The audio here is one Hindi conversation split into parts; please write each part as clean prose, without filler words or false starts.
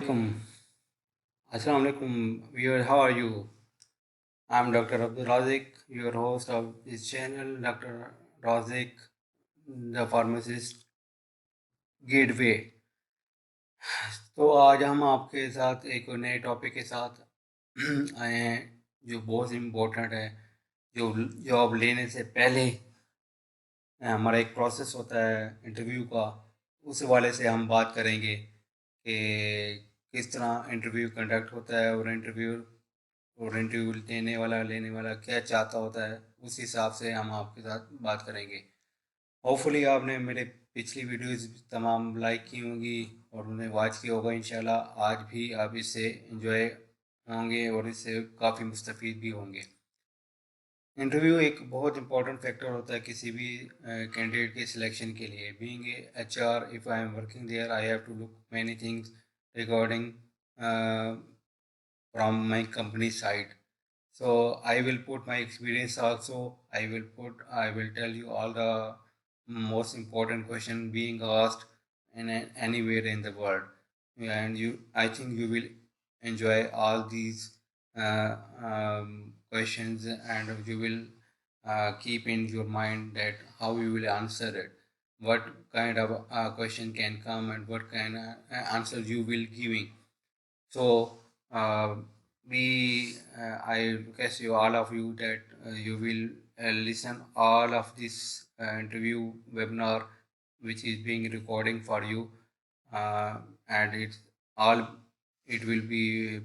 Assalamualaikum. Assalamualaikum. Viewer, how are you? I'm Dr. Razziq, your host of this channel, Dr. Razziq, the pharmacist gateway. तो आज हम आपके साथ एक नए टॉपिक के साथ आए हैं जो बहुत इम्पोर्टेंट है। जो जॉब लेने से पहले हमारा एक प्रोसेस होता है इंटरव्यू का, उस हवाले से हम बात करेंगे कि किस तरह इंटरव्यू कंडक्ट होता है और इंटरव्यू लेने वाला क्या चाहता होता है, उस हिसाब से हम आपके साथ बात करेंगे। होपफुली आपने मेरे पिछली वीडियोस तमाम लाइक की होंगी और उन्हें वॉच किया होगा। इंशाल्लाह आज भी आप इससे एंजॉय होंगे और इससे काफ़ी मुस्तफ़ीद भी होंगे। इंटरव्यू एक बहुत इंपॉर्टेंट फैक्टर होता है किसी भी कैंडिडेट के सिलेक्शन के लिए। Being a HR, if I am working there, I have to look many things regarding from my company side. So I will put my experience also. I will tell you all the most important question being asked in anywhere in the world, and I think you will enjoy all these questions, and you will keep in your mind that how you will answer it, what kind of question can come, and what kind of answer you will giving. So uh, I request you, all of you, that you will listen all of this interview webinar, which is being recording for you, and all it will be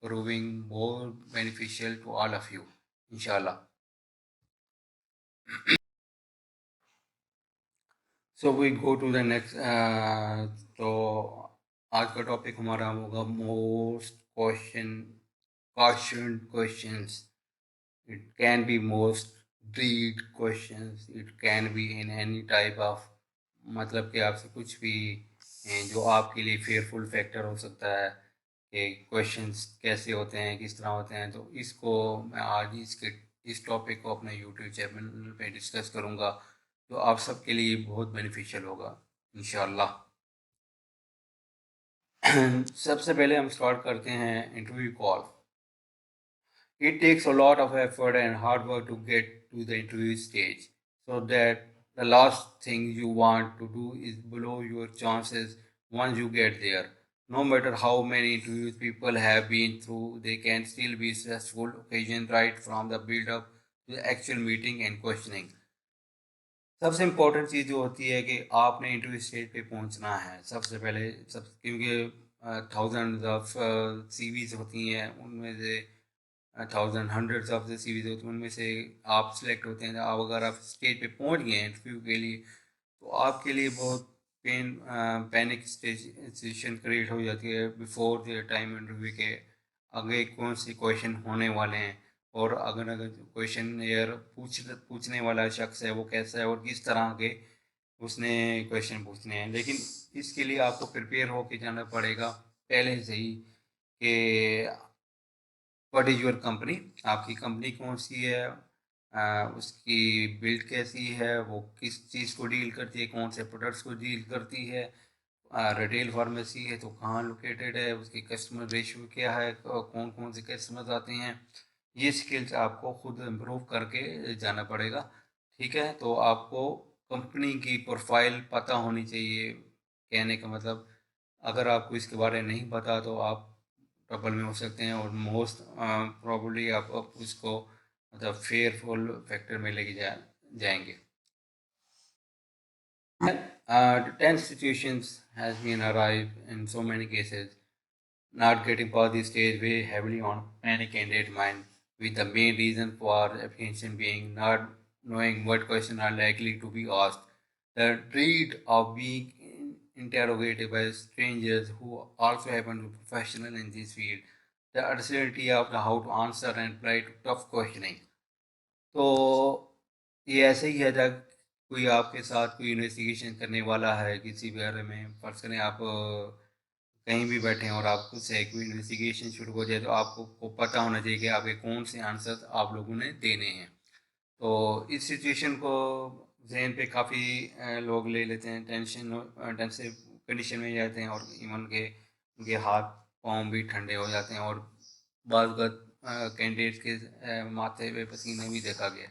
proving more beneficial to all of you, inshallah. So we go to the next. तो आज का टॉपिक हमारा होगा most questions. It can be most breed questions. It can be in any type of, मतलब कि आपसे कुछ भी जो आपके लिए फेयरफुल फैक्टर हो सकता है कि क्वेश्चंस कैसे होते हैं, किस तरह होते हैं। तो इसको मैं आज इस टॉपिक को अपने यूट्यूब चैनल पे डिस्कस करूँगा, तो आप सबके लिए बहुत बेनिफिशियल होगा इंशाल्लाह। सबसे पहले हम स्टार्ट करते हैं interview call. It takes a lot of effort and hard work to get to the interview stage, so that the last thing you want to do is blow your chances once you get there. No matter how many interviews people have been through, they can still be stressful occasion right from the build up to the actual meeting and questioning. सबसे इम्पोर्टेंट चीज़ जो होती है कि आपने इंटरव्यू स्टेज पे पहुंचना है सबसे पहले। सब क्योंकि थाउजेंड ऑफ सीवीज होती हैं, उनमें से thousand hundreds of the series होती हैं, उनमें से आप सिलेक्ट होते हैं। आप अगर आप स्टेज पे पहुंच गए हैं इंटरव्यू के लिए, तो आपके लिए बहुत पैनिक सिचुएशन क्रिएट हो जाती है बिफोर द टाइम इंटरव्यू के। आगे कौन से क्वेश्चन होने वाले हैं, और अगर अगर क्वेश्चन यार पूछने वाला शख्स है वो कैसा है और किस तरह के उसने क्वेश्चन पूछने हैं। लेकिन इसके लिए आपको प्रिपेयर होके जाना पड़ेगा पहले से ही कि व्हाट इज़ योर कंपनी, आपकी कंपनी कौन सी है, उसकी बिल्ड कैसी है, वो किस चीज़ को डील करती है, कौन से प्रोडक्ट्स को डील करती है। रिटेल फार्मेसी है तो कहाँ लोकेटेड है, उसकी कस्टमर रेशियो क्या है, कौन कौन से कस्टमर्स आते हैं। ये स्किल्स आपको खुद इम्प्रूव करके जाना पड़ेगा। ठीक है, तो आपको कंपनी की प्रोफाइल पता होनी चाहिए। कहने का मतलब, अगर आपको इसके बारे में नहीं पता तो आप ट्रबल में हो सकते हैं, और मोस्ट प्रॉब्ली आप उसको मतलब फेयरफुल फैक्टर में लेके जाएंगे। Tense situations has been arrived in so many cases. Not getting past the stage weigh heavily on any candidate mind, with the main reason for apprehension being not knowing what questions are likely to be asked. The dread of being interrogated by strangers who also happen to be professional in this field. The uncertainty of how to answer and reply to tough questioning. तो ये ऐसे ही है जब कोई आपके साथ कोई इन्वेस्टिगेशन करने वाला है किसी बारे में। फर्ज करें आप कहीं भी बैठे हैं और आपको से कोई इन्वेस्टिगेशन शुरू हो जाए, तो आपको को पता होना चाहिए कि आपके कौन से आंसर आप लोगों ने देने हैं। तो इस सिचुएशन को जहन पे काफ़ी लोग ले लेते हैं, टेंसिव कंडीशन में जाते हैं, और इवन के उनके हाथ पाँव भी ठंडे हो जाते हैं और बाज़ कैंडिडेट्स के माथे पे पसीने भी देखा गया।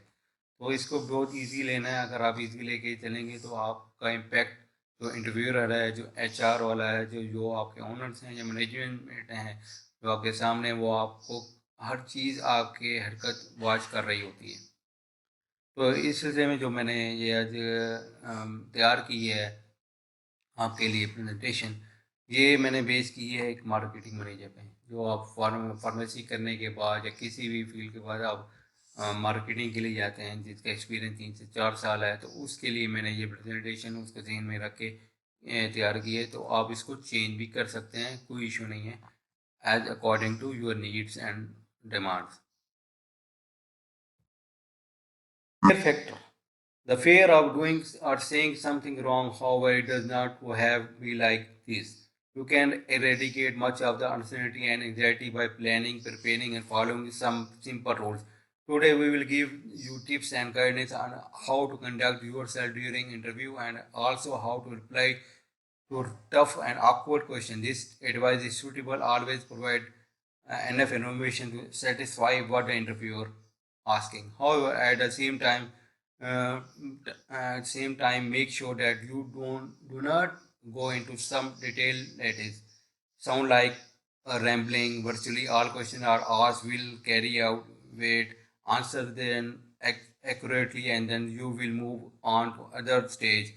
तो इसको बहुत इजी लेना है। अगर आप इजी लेके चलेंगे तो आपका इम्पैक्ट जो इंटरव्यूअर है, जो एचआर वाला है, जो आपके ओनर्स हैं या मैनेजमेंट हैं जो आपके सामने, वो आपको हर चीज़ आपके हरकत वॉच कर रही होती है। तो इस सिलसिले में जो मैंने ये आज तैयार की है आपके लिए प्रेजेंटेशन, ये मैंने बेस की है एक मार्केटिंग मैनेजर पे। जो आप फार्मेसी करने के बाद या किसी भी फील्ड के बाद आप मार्केटिंग के लिए जाते हैं, जिसका एक्सपीरियंस 3 से 4 साल है, तो उसके लिए मैंने ये प्रेजेंटेशन उसको ध्यान में रख के तैयार की है। तो आप इसको चेंज भी कर सकते हैं, कोई इशू नहीं है, as according to your needs and demands. Fear factor. The fear of doing or saying something wrong, however, it does not have be like this. You can eradicate much of the uncertainty and anxiety by planning, preparing, and following some simple rules. Today, we will give you tips and guidance on how to conduct yourself during interview and also how to reply to tough and awkward questions. This advice is suitable. Always provide enough information to satisfy what the interviewer asking. However, at the uh, same time, make sure that you do not go into some detail that is sound like a rambling. Virtually all questions are asked will carry out weight, answer them accurately, and then you will move on to other stage.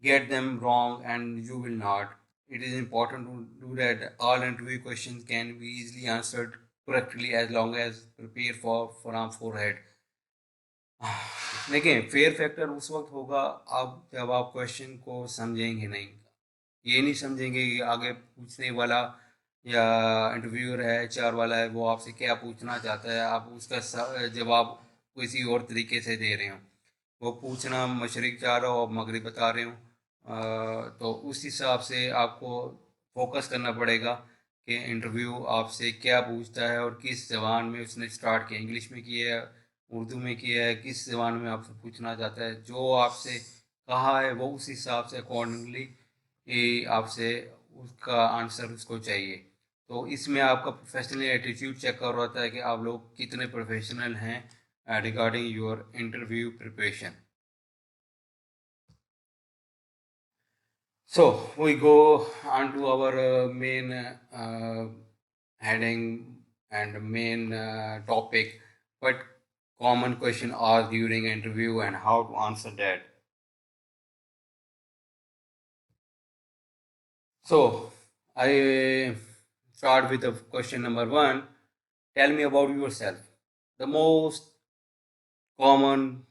Get them wrong, and you will not. It is important to do that. All interview questions can be easily answered correctly as long as prepare for from forehead. देखिए, फेयर फैक्टर उस वक्त होगा आप जब आप क्वेश्चन को समझेंगे नहीं। ये नहीं समझेंगे कि आगे पूछने वाला या इंटरव्यूअर है, एचआर वाला है, वो आपसे क्या पूछना चाहता है, आप उसका जवाब किसी और तरीके से दे रहे हो। वो पूछना मशरिक चाह रहा हो, आप मगरिब बता रहे हो। तो उस हिसाब से आपको फोकस करना पड़ेगा कि इंटरव्यू आपसे क्या पूछता है और किस ज़बान में उसने स्टार्ट किया, इंग्लिश में किया है, उर्दू में किया है, किस ज़बान में आपसे पूछना चाहता है। जो आपसे कहा है वो उस हिसाब से अकॉर्डिंगली आपसे उसका आंसर उसको चाहिए। तो इसमें आपका प्रोफेशनल एटीट्यूड चेक कर रहा होता है कि आप लोग कितने प्रोफेशनल हैं regarding your interview preparation. So we go on to our main heading and main topic. What common question asked during interview and how to answer that. So I start with the question number one. Tell me about yourself. The most common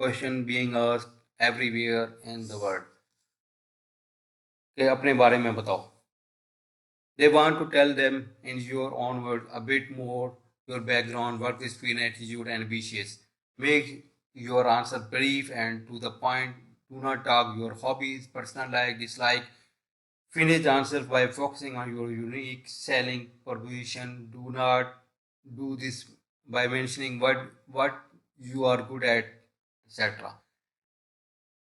question being asked everywhere in the world. कि अपने बारे में बताओ। They want to tell them in your own words a bit more your background, work experience, attitude, and ambitions. Make your answer brief and to the point. Do not talk your hobbies, personal like, dislike. Finish the answer by focusing on your unique selling proposition. Do not do this by mentioning what you are good at, etc.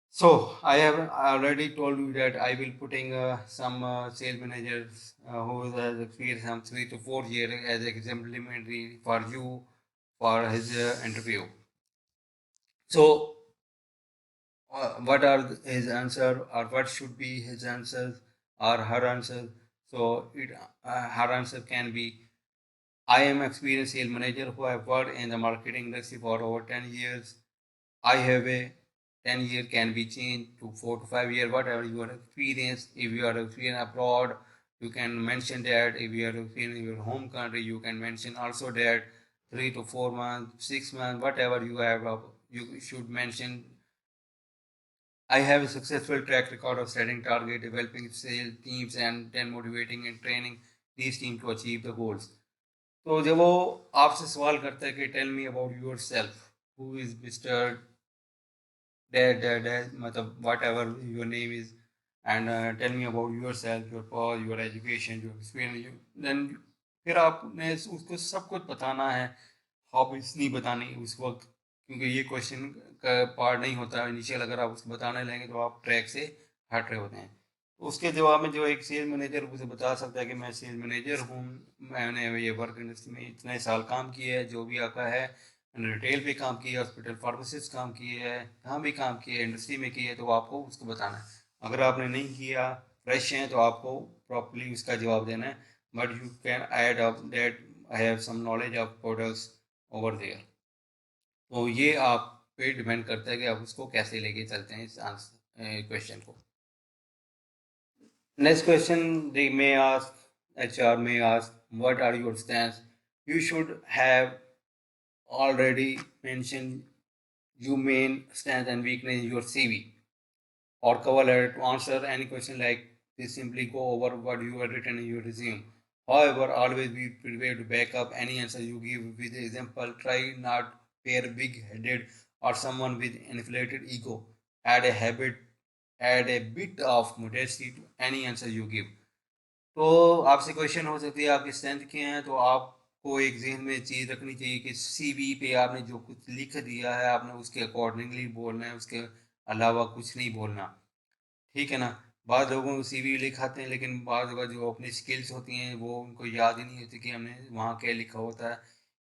So I have already told you that I will putting some sales managers who has experience some 3 to 4 years as exemplary for you for his interview. So what are his answer or what should be his answers or her answer? So her answer can be, I am experienced sales manager who have worked in the marketing industry for over 10 years. I have a 10-year can be changed to 4 to 5 years, whatever your experience. If you are experienced abroad, you can mention that. If you are experienced in your home country, you can mention also that 3 to 4 months, 6 months, whatever you have, you should mention. I have a successful track record of setting target, developing sales teams, and then motivating and training these teams to achieve the goals. तो जब वो आपसे सवाल करता है कि tell me about yourself, who is mister that matlab whatever your name is, and tell me about yourself, your past, your education, your experience, then फिर आपने उसको सब कुछ बताना है। हॉबीज नहीं बतानी उस वक्त, क्योंकि ये क्वेश्चन का पार्ट नहीं होता इनिशियल। अगर आप उसको बताने लगेंगे तो आप ट्रैक से हट रहे होते हैं। उसके जवाब में जो एक सेल्स मैनेजर उसे बता सकता है कि मैं सेल्स मैनेजर हूँ, मैंने ये वर्क इंडस्ट्री में इतने साल काम किया है, जो भी आपका है, मैंने रिटेल पे काम किया, हॉस्पिटल फार्मासिस्ट काम किया है, यहाँ भी काम किया है, इंडस्ट्री में किया है, तो आपको उसको बताना है। अगर आपने नहीं किया, फ्रेश हैं, तो आपको प्रॉपरली उसका जवाब देना है, but you can add up that I have some knowledge of products over there. तो ये आप पे डिपेंड करता है कि आप उसको कैसे लेके चलते हैं इस आंसर क्वेश्चन को। Next question they may ask, HR may ask, what are your stance? You should have already mentioned your main stance and weakness in your CV or cover letter. To answer any question like this, simply go over what you have written in your resume. However, always be prepared to back up any answer you give with example. Try not pair big-headed or someone with inflated ego. Add a habit, add a bit of modesty to any answer you give. तो आपसे क्वेश्चन हो सकती है आपकी स्ट्रेंथ क्या है, तो आपको एक जहन में चीज़ रखनी चाहिए कि सीवी पे आपने जो कुछ लिख दिया है आपने उसके अकॉर्डिंगली बोलना है, उसके अलावा कुछ नहीं बोलना। ठीक है ना। बाद लोगों को सीवी लिखाते हैं, लेकिन बाद बार जो अपनी स्किल्स होती हैं वो उनको याद ही नहीं होती कि हमने वहाँ क्या लिखा होता है।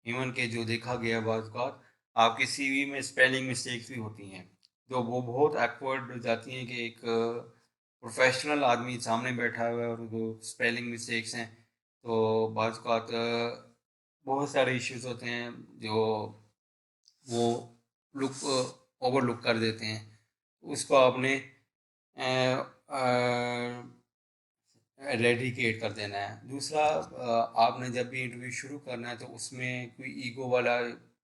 इवन के जो देखा गया बाद बार आपके सीवी में स्पेलिंग मिस्टेक्स भी होती हैं, जो वो बहुत एक्वर्ड हो जाती हैं कि एक प्रोफेशनल आदमी सामने बैठा हुआ है और वो स्पेलिंग मिस्टेक्स हैं, तो बाज़ औक़ात बहुत सारे इश्यूज होते हैं जो वो लुक ओवरलुक कर देते हैं। उसको आपने रेडिकेट कर देना है। दूसरा, आपने जब भी इंटरव्यू शुरू करना है तो उसमें कोई ईगो वाला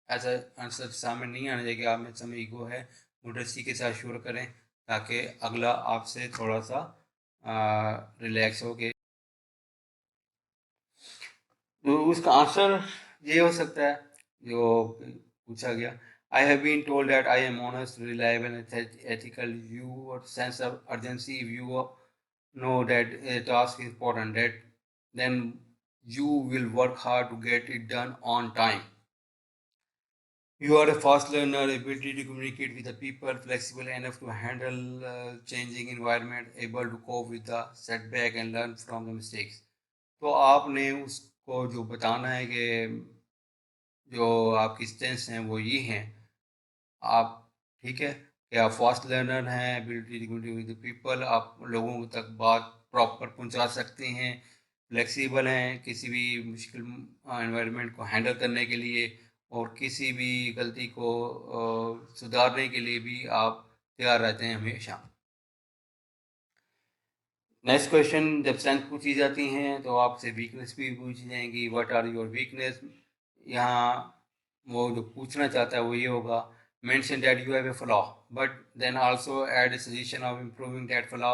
ऐसा आंसर सामने नहीं आना चाहिए कि आप में समय ईगो है। मोडेस्टी के साथ शुरू करें ताकि अगला आपसे थोड़ा सा रिलैक्स हो के, तो उसका आंसर ये हो सकता है जो पूछा गया। I have been told that I am honest, reliable and ethical. Your sense of urgency, if you know that a task is important, that then you will work hard to get it done on time. You are a fast learner, ability to communicate with the people, flexible enough to handle changing environment, able to cope with the setback and learn from the mistakes. तो आपने उसको जो बताना है कि जो आपकी स्ट्रेंथ्स हैं वो ये हैं। आप, ठीक है, कि आप फास्ट लर्नर हैं, ability to communicate with people, आप लोगों तक बात प्रॉपर पहुंचा सकते हैं, फ्लेक्सिबल हैं किसी भी मुश्किल एनवायरनमेंट को हैंडल करने के लिए, और किसी भी गलती को सुधारने के लिए भी आप तैयार रहते हैं हमेशा। नेक्स्ट क्वेश्चन, जब स्ट्रेंथ पूछी जाती हैं तो आपसे वीकनेस भी पूछी जाएंगी। What are your weakness. यहाँ वो जो पूछना चाहता है वो ये होगा, mention that you have a flaw, but then also add a suggestion of improving that flaw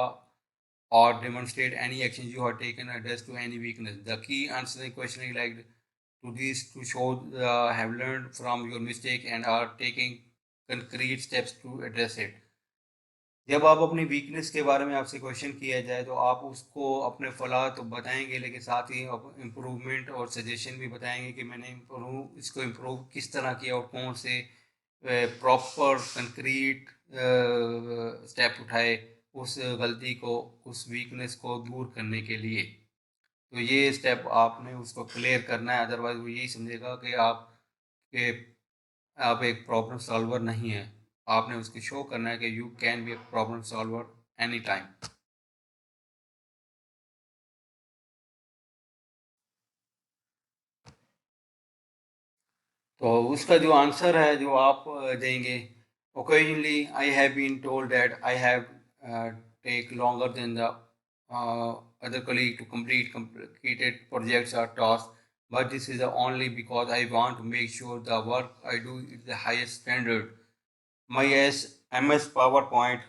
or demonstrate any actions you have taken address to any weakness. The key answer the question is like to this to show have learned from your mistake and are taking concrete steps to address it. जब आप अपनी वीकनेस के बारे में आपसे क्वेश्चन किया जाए तो आप उसको अपने फलाह तो बताएंगे, लेकिन साथ ही इम्प्रूवमेंट और सजेशन भी बताएंगे कि मैंने इसको इम्प्रूव किस तरह किया और कौन से प्रॉपर कंक्रीट स्टेप उठाए उस गलती को, उस वीकनेस को दूर करने के लिए। तो ये स्टेप आपने उसको क्लियर करना है, अदरवाइज वो यही समझेगा कि आप एक प्रॉब्लम सॉल्वर नहीं है। आपने उसको शो करना है कि you can B a problem solver any time. तो उसका जो आंसर है जो आप देंगे, occasionally I have been told that I have take longer than the other colleague to complete completed projects or tasks, but this is only because I want to make sure the work I do is the highest standard. My MS PowerPoint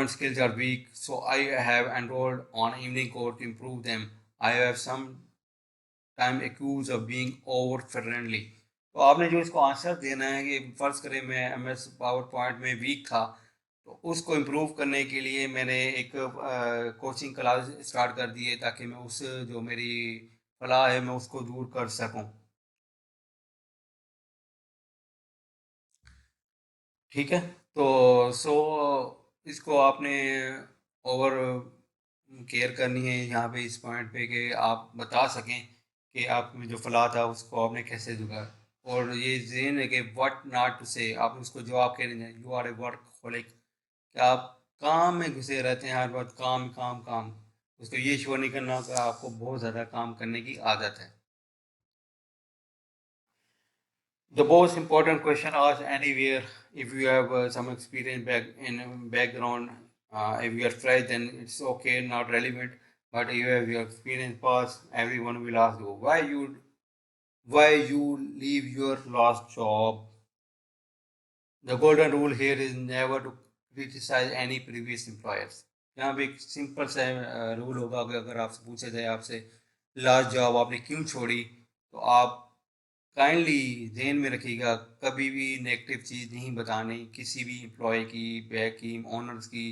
skills are weak, so I have enrolled on evening course to improve them. I have some time accuse of being over friendly. तो आपने जो इसको आंसर देना है कि फ़र्ज़ करें मैं MS पावर पॉइंट में वीक था, तो उसको इम्प्रूव करने के लिए मैंने एक कोचिंग क्लास स्टार्ट कर दी है ताकि मैं उस जो मेरी फलाह है मैं उसको दूर कर सकूं। ठीक है। तो इसको आपने ओवर केयर करनी है यहाँ पे इस पॉइंट पे कि आप बता सकें कि आप में जो फला था उसको आपने कैसे जुगा, और ये ज़हन है कि व्हाट नॉट टू से, आप उसको जवाब कह रहे हैं यू आर ए वर्कहोलिक, कि आप काम में घुसे रहते हैं, हर वक्त काम काम काम, उसको ये शो नहीं करना कि आपको बहुत ज़्यादा काम करने की आदत है। The most important question asked anywhere, if you have some experience background, if you are fresh, then it's okay, not relevant. But if you have your experience past, everyone will ask you why you leave your last job. The golden rule here is never to criticize any previous employers. यहाँ पे एक सिंपल सा रूल होगा कि अगर आपसे पूछा जाए आपसे लास्ट जॉब आपने क्यों छोड़ी, तो आप काइंडली ध्यान में रखिएगा कभी भी नेगेटिव चीज़ नहीं बतानी, किसी भी एम्प्लॉय की, बैक की, ओनर्स की,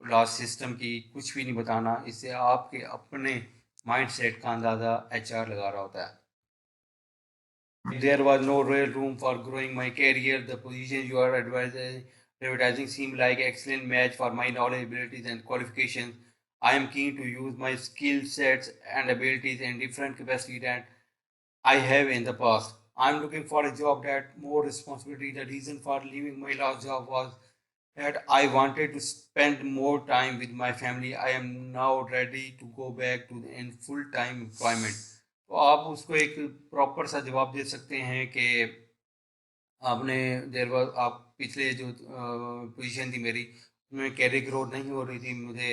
लास्ट सिस्टम की, कुछ भी नहीं बताना। इससे आपके अपने माइंड सेट का अंदाज़ा एचआर लगा रहा होता है। There was no real room for growing my career. The position you are advertising seemed like excellent match for my knowledge, abilities, and qualifications. I am keen to use my skill sets and abilities in different capacities that I have in the past. I'm looking for a job that more responsibility. The reason for leaving my last job was that I wanted to spend more time with my family. I am now ready to go back to in full-time employment. तो आप उसको एक प्रॉपर सा जवाब दे सकते हैं कि आपने देर बाद आप पिछले जो पोजीशन थी मेरी उसमें कैरियर ग्रोथ नहीं हो रही थी, मुझे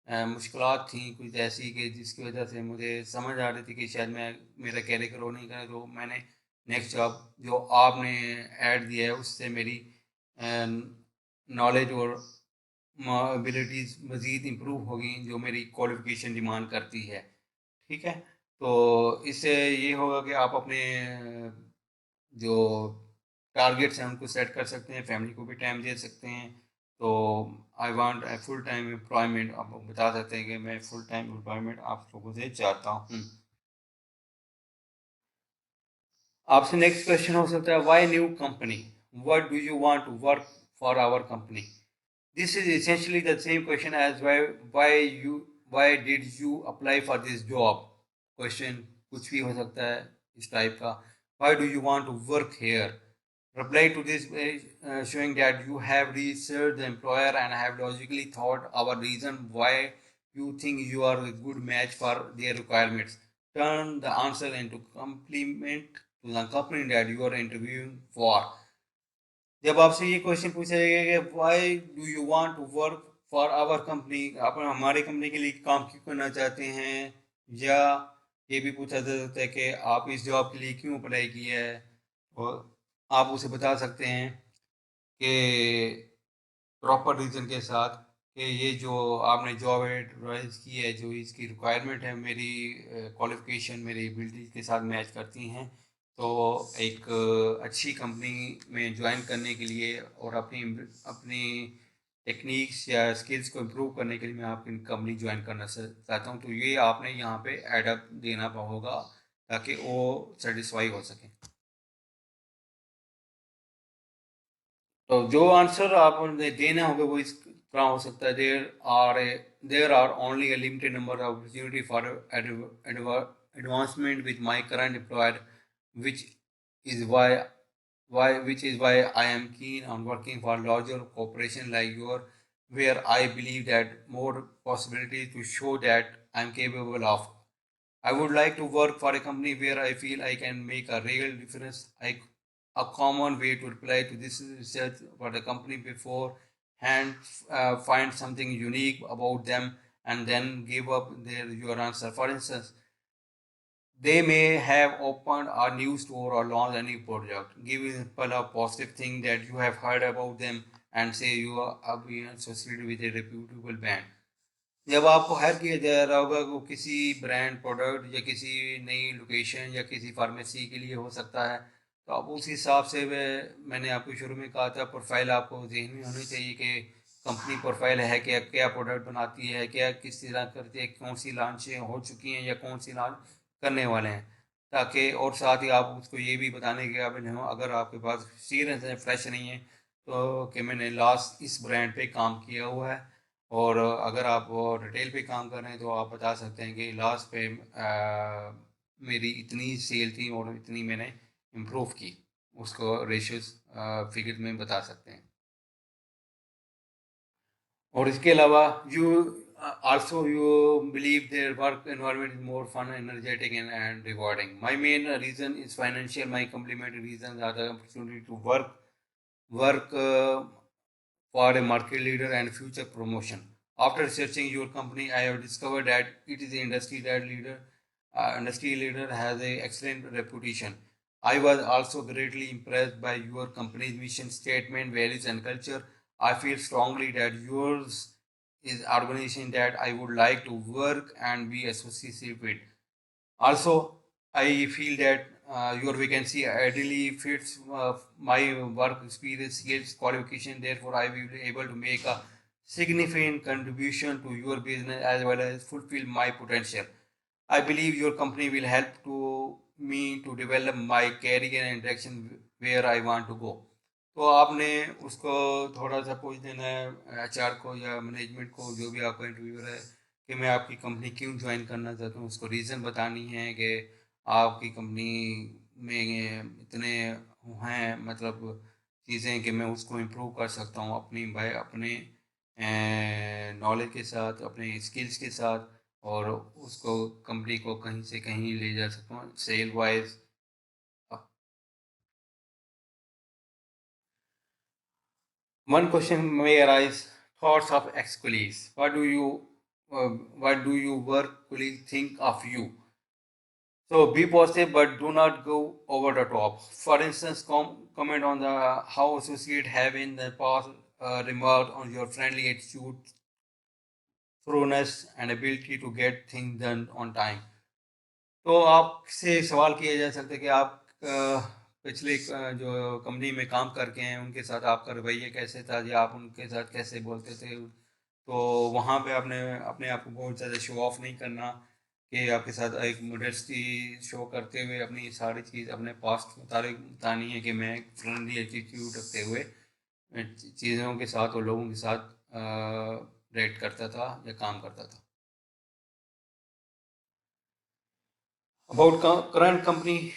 मुश्किलात थी कुछ ऐसी कि जिसकी वजह से मुझे समझ आ रही थी कि शायद मैं मेरा कैरियर ग्रो नहीं करें, तो मैंने नेक्स्ट जॉब जो आपने ऐड दिया है उससे मेरी नॉलेज और एबिलिटीज़ मज़ीद इम्प्रूव होगी जो मेरी क्वालिफ़िकेशन डिमांड करती है। ठीक है? तो इससे ये होगा कि आप अपने जो टारगेट्स हैं उनको सेट कर सकते हैं, फैमिली को भी टाइम दे सकते हैं। तो I want a full time employment, आप बता सकते हैं कि मैं फुल टाइम एम्प्लॉयमेंट आप लोगों से चाहता हूँ। आपसे नेक्स्ट क्वेश्चन हो सकता है why new company, what do you want to work for our company. This is essentially the same question as why did you apply for this job? Question कुछ भी हो सकता है इस टाइप का। Why do you want to work here? Reply to this by showing that you have researched the employer and have logically thought our reason why you think you are a good match for their requirements. Turn the answer into compliment to the company that you are interviewing for. जब आपसे ये क्वेश्चन पूछा जाएगा कि why do you want to work for our company, आप हमारे कंपनी के लिए काम क्यों करना चाहते हैं, या ये भी पूछा जा सकता है कि आप इस जॉब के लिए क्यों अप्लाई किया है, और आप उसे बता सकते हैं कि प्रॉपर रीज़न के साथ कि ये जो आपने जॉब एडवर्टाइज की है, जो इसकी रिक्वायरमेंट है मेरी क्वालिफ़िकेशन मेरी एबिलिटीज़ के साथ मैच करती हैं, तो एक अच्छी कंपनी में ज्वाइन करने के लिए और अपनी अपनी टेक्निक्स या स्किल्स को इम्प्रूव करने के लिए मैं आपकी कंपनी ज्वाइन करना चाहता हूँ। तो ये आपने यहाँ पे एडअप देना होगा ताकि वो सेटिस्फाई हो सके। तो जो आंसर आपने देना होगा वो इस तरह हो सकता है, there are only a limited number of opportunity for advancement with my current employer, which is why I am keen on working for larger corporation like your, where I believe that more possibilities to show that I am capable of. I would like to work for a company where I feel I can make a real difference. A common way to reply to this is research for the company before and find something unique about them and then give up your answer. For instance, they may have opened a new store or launched a new project. Give people a positive thing that you have heard about them and say you are being associated with a reputable brand. जब आपको हायर किया जा रहा होगा वो किसी ब्रांड प्रोडक्ट या किसी नई लोकेशन या किसी फार्मेसी के लिए हो सकता है, तो आप उस हिसाब से मैंने आपको शुरू में कहा था प्रोफाइल आपको जहन में होनी चाहिए कि कंपनी प्रोफाइल है क्या, क्या प्रोडक्ट बनाती है, क्या किस तरह करती है, कौन सी लॉन्चें हो चुकी हैं या कौन सी लॉन्च करने वाले हैं, ताकि और साथ ही आप उसको ये भी बताने के काबिल हो अगर आपके पास एक्सपीरियंस है फ्रेश नहीं है तो कि मैंने लास्ट इस ब्रांड पे काम किया हुआ है और अगर आप रिटेल पे काम कर रहे हैं तो आप बता सकते हैं कि लास्ट पे मेरी इतनी सेल थी और इतनी मैंने इम्प्रूव की, उसको रेशियोज फिगर में बता सकते हैं। और इसके अलावा you also you believe their work environment is more fun, energetic and rewarding. My main reason is financial. My complementary reasons are the opportunity to work for a market leader and future promotion. After researching your company, I have discovered that it is an industry leader has an excellent reputation. I was also greatly impressed by your company's mission statement, values, and culture. I feel strongly that yours is organization that I would like to work and be associated with. Also, I feel that your vacancy ideally fits my work experience, skills, qualification. Therefore, I will be able to make a significant contribution to your business as well as fulfill my potential. I believe your company will help to me to develop my career and direction where I want to go. तो आपने उसको थोड़ा सा पूछ देना है एचआर को या मैनेजमेंट को, जो भी आपका इंटरव्यूअर है, कि मैं आपकी कंपनी क्यों ज्वाइन करना चाहता हूँ। उसको रीज़न बतानी है कि आपकी कंपनी में इतने हैं, मतलब चीज़ें कि मैं उसको इम्प्रूव कर सकता हूँ अपनी भाई अपने नॉलेज के साथ, अपने स्किल्स के साथ, और उसको कंपनी को कहीं से कहीं ले जा सकता हूँ sale wise. One question may arise: thoughts of ex-colleagues. What do your work colleagues think of you? So be positive, but do not go over the top. For instance, comment on the how associates have in the past remarked on your friendly attitude, thoroughness, and ability to get things done on time. तो आपसे सवाल किया जा सकता है कि आप पिछले जो कंपनी में काम करके हैं उनके साथ आपका रवैया कैसे था, या आप उनके साथ कैसे बोलते थे। तो वहाँ पे आपने अपने आप को बहुत ज़्यादा शो ऑफ नहीं करना, कि आपके साथ एक मॉडेस्टी शो करते हुए अपनी सारी चीज़ अपने पास्ट मुताबिक बतानी है कि मैं फ्रेंडली एटीट्यूड रखते हुए चीज़ों के साथ और लोगों के साथ रिएक्ट करता था या काम करता था। About current company,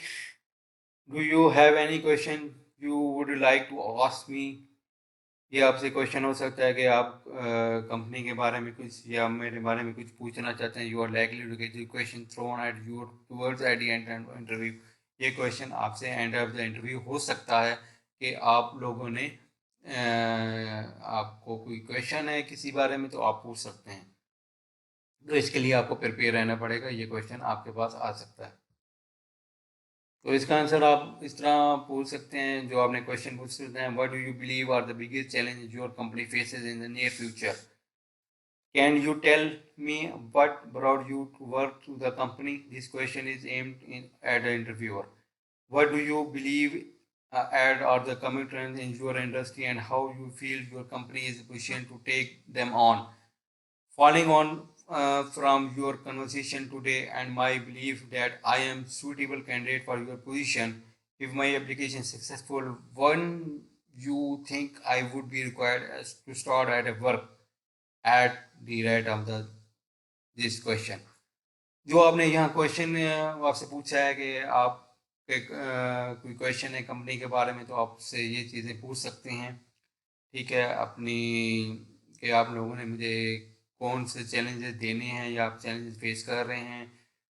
do you have any question you would like to ask me? ये आपसे क्वेश्चन हो सकता है कि आप कंपनी के बारे में कुछ या मेरे बारे में कुछ पूछना चाहते हैं। You are likely to get the question thrown at your towards at the end of interview. ये क्वेश्चन आपसे एंड ऑफ द इंटरव्यू हो सकता है कि आप लोगों ने आपको कोई क्वेश्चन है किसी बारे में तो आप पूछ सकते हैं। तो इसके लिए आपको प्रिपेयर रहना पड़ेगा, ये क्वेश्चन आपके पास आ सकता है। तो इसका आंसर आप इस तरह पूछ सकते हैं, जो आपने क्वेश्चन पूछ सकते हैं: what do you believe are the biggest challenge your company faces in the near future? Can you tell me what brought you to work to the company? This question is aimed at the interviewer. What do you believe are the coming trends in your industry, and how you feel your company is positioned to take them on? Following on from your conversation today and my belief that I am suitable candidate for your position, if my application is successful, when you think I would be required to start at a work at the rate of this question? जो आपने यहाँ क्वेश्चन आपसे पूछा है कि आप कोई क्वेश्चन है कंपनी के बारे में, तो आपसे ये चीज़ें पूछ सकते हैं। ठीक है, अपनी कि आप लोगों ने मुझे कौन से चैलेंजेस देने हैं या आप चैलेंजेस फेस कर रहे हैं।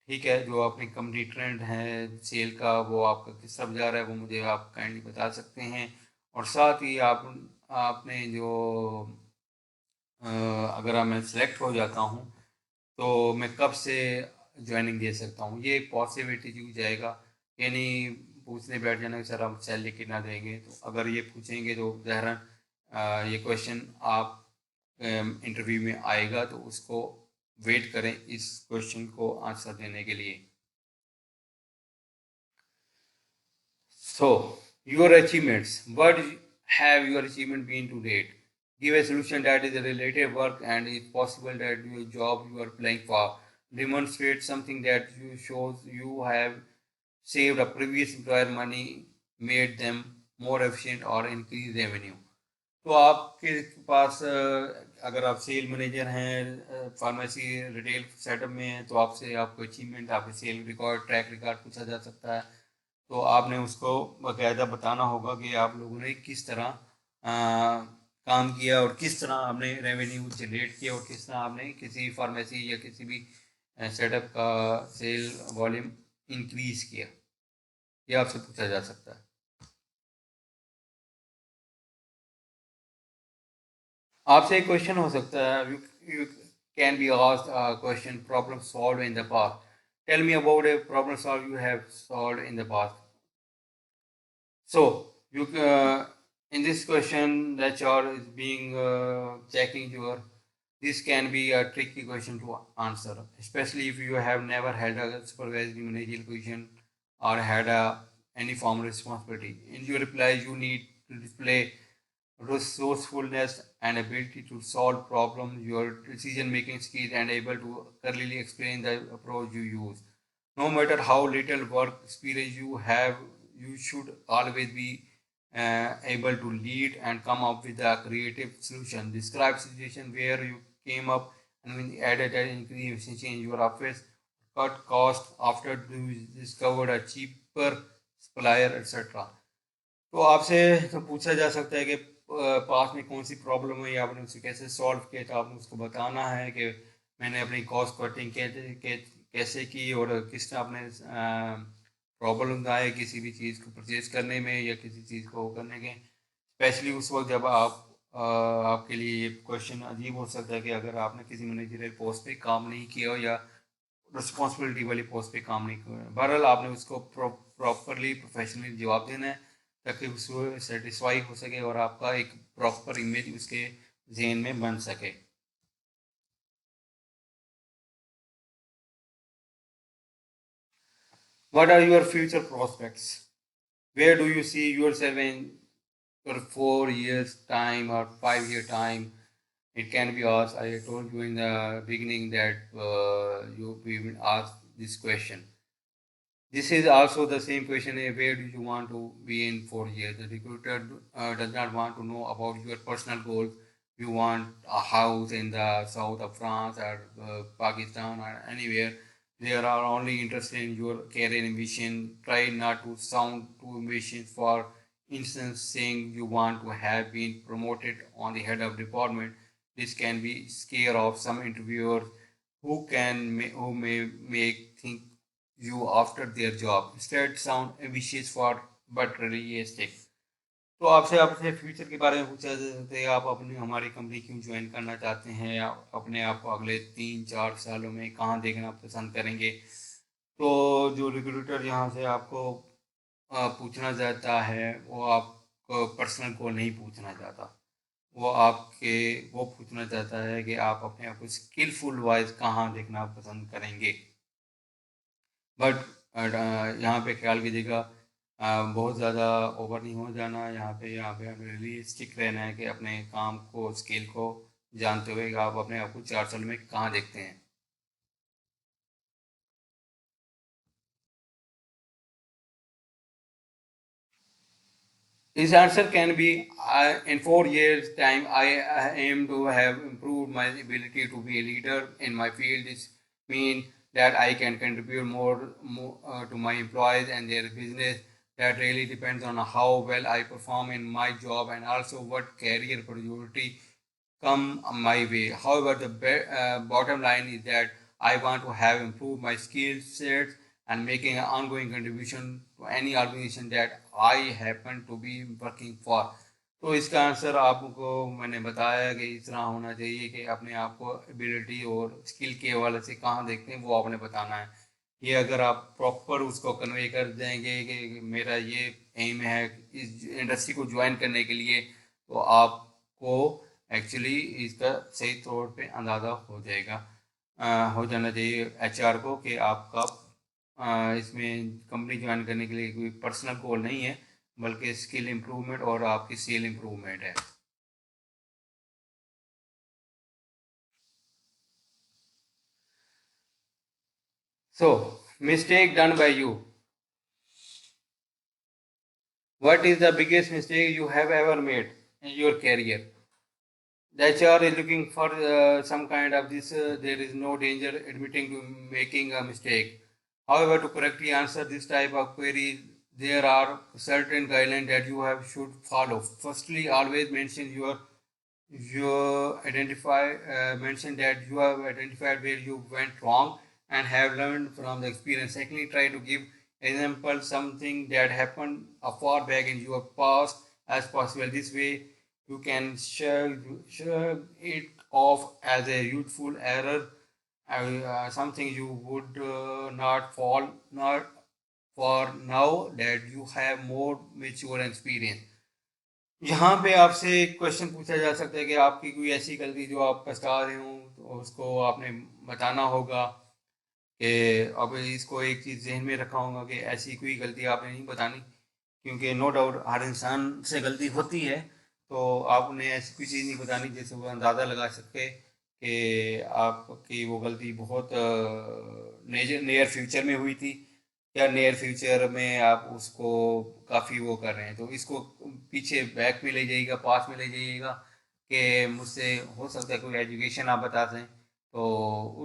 ठीक है, जो अपनी कंपनी ट्रेंड है सेल का, वो आपका किस तरफ जा रहा है, वो मुझे आप काइंडली बता सकते हैं। और साथ ही आपने जो अगर मैं सेलेक्ट हो जाता हूँ तो मैं कब से ज्वाइनिंग दे सकता हूँ, ये पॉसिबिलिटी हो जाएगा। यानी पूछने बैठ जाना कि सर हम सैलरी कितना देंगे, तो अगर ये पूछेंगे तो ज़ाहिरन ये क्वेश्चन आप इंटरव्यू में आएगा, तो उसको वेट करें इस क्वेश्चन को आंसर देने के लिए। So, your achievements. What have your achievement been to date? Give a solution that is a related work and if possible that your job you are applying for. Demonstrate something that you shows you have saved a previous employer money, made them more efficient or increased revenue. तो आपके पास अगर आप सेल मैनेजर हैं फार्मेसी रिटेल सेटअप में हैं तो आपसे आपको अचीवमेंट, आपके सेल रिकॉर्ड, ट्रैक रिकॉर्ड पूछा जा सकता है। तो आपने उसको बाकायदा बताना होगा कि आप लोगों ने किस तरह काम किया और किस तरह आपने रेवेन्यू जनरेट किया और किस तरह आपने किसी फार्मेसी या किसी भी सेटअप का सेल वॉल्यूम इंक्रीज किया। ये आपसे पूछा जा सकता है। आपसे एक क्वेश्चन हो सकता है, you can be asked a question, problem solved in the past. Tell me about a problem solved you have solved in the past. So you in this question the HR is being checking your, this can be a tricky question to answer, especially if you have never had a supervisory managerial position or had any formal responsibility. In your replies, you need to display resourcefulness and ability to solve problems, your decision-making skills, and able to clearly explain the approach you use. No matter how little work experience you have, you should always be able to lead and come up with a creative solution. Describe situation where you came up and when added an increase efficiency in your office, cut cost after you discovered a cheaper supplier, etc. तो आपसे तो पूछा जा सकता है कि पास में कौन सी प्रॉब्लम हुई, आपने उसे कैसे सॉल्व किया। तो आपने उसको बताना है कि मैंने अपनी कॉस्ट कटिंग कैसे की और किस तरह आपने प्रॉब्लम आए किसी भी चीज़ को परचेज करने में या किसी चीज़ को करने के। स्पेशली उस वक्त जब आपके लिए ये क्वेश्चन अजीब हो सकता है कि अगर आपने किसी मैनेजरियल पोस्ट पे काम नहीं किया हो या रिस्पॉन्सिबिलिटी वाली पोस्ट पे काम नहीं किया। बहरहाल आपने उसको प्रॉपरली प्रोफेशनली जवाब देना है ताकि उसको सेटिस्फाई हो सके और आपका एक प्रॉपर इमेज उसके जहन में बन सके। What are your future prospects? Where do you see yourself in your 4 years time or 5 year time? It can be asked. I told you in the beginning that you will ask this question. This is also the same question, where do you want to be in 4 years? The recruiter does not want to know about your personal goals. You want a house in the south of France or Pakistan or anywhere. They are only interested in your career ambition. Try not to sound too ambitious. For instance, saying you want to have been promoted on the head of department. This can be scare off some interviewers who may make think you after their job. Instead, sound ambitious for but realistic. तो आपसे आपसे फ्यूचर के बारे में पूछा जा सकता है, आप अपनी हमारी कंपनी क्यों ज्वाइन करना चाहते हैं, आप अपने आप को अगले 3-4 सालों में कहाँ देखना पसंद करेंगे। तो जो रिक्रूटर यहाँ से आपको पूछना चाहता है वो आपको पर्सनल गोल नहीं पूछना चाहता, वो पूछना चाहता है कि आप अपने आप को स्किलफुल वाइज कहाँ देखना पसंद करेंगे। बट यहाँ पे ख्याल कीजिएगा, बहुत ज़्यादा ओवर नहीं हो जाना। यहाँ पे हमें रियलिस्टिक रहना है कि अपने काम को, स्किल को जानते हुए आप अपने आप को 4 साल में कहाँ देखते हैं। His answer can be, in 4 years' time, I aim to have improved my ability to be a leader in my field. This means that I can contribute more to my employees and their business. That really depends on how well I perform in my job and also what career opportunity come my way. However, the bottom line is that I want to have improved my skill sets and making an ongoing contribution to any organization that I happen to be working for. तो इसका आंसर आपको मैंने बताया कि इस तरह होना चाहिए कि अपने आप को एबिलिटी और स्किल के हवाले से कहाँ देखते हैं वो आपने बताना है। ये अगर आप प्रॉपर उसको कन्वे कर देंगे कि मेरा ये एम है इस इंडस्ट्री को ज्वाइन करने के लिए, तो आपको एक्चुअली इसका सही तौर पे अंदाज़ा हो जाएगा, हो जाना चाहिए एचआर को कि आपका इसमें कंपनी ज्वाइन करने के लिए कोई पर्सनल गोल नहीं है बल्कि स्किल इम्प्रूवमेंट और आपकी सेल इम्प्रूवमेंट है। So mistake done by you, what is the biggest mistake you have ever made in your career? The HR is looking for some kind of this. There is no danger admitting to making a mistake. However, to correctly answer this type of query, there are certain guidelines that you have should follow. Firstly, always mention you identify mention that you have identified where you went wrong and have learned from the experience. Secondly, try to give example something that happened a far back in your past as possible. This way you can shrug it off as a youthful error, something you would not fall not for now that you have more mature experience. यहाँ पे आपसे एक क्वेश्चन पूछा जा सकता है कि आपकी कोई ऐसी गलती जो आप पछता रहे हो, तो उसको आपने बताना होगा कि अब इसको एक चीज़ जहन में रखा होगा कि ऐसी कोई गलती आपने नहीं बतानी, क्योंकि नो डाउट हर इंसान से गलती होती है। तो आपने ऐसी कोई चीज़ नहीं बतानी जिससे वो अंदाज़ा लगा सके कि आपकी वो गलती बहुत नियर फ्यूचर में हुई थी या नियर फ्यूचर में आप उसको काफ़ी वो कर रहे हैं। तो इसको पीछे बैक में ले जाइएगा, पास में ले जाइएगा कि मुझसे हो सकता है कोई एजुकेशन आप बता दें, तो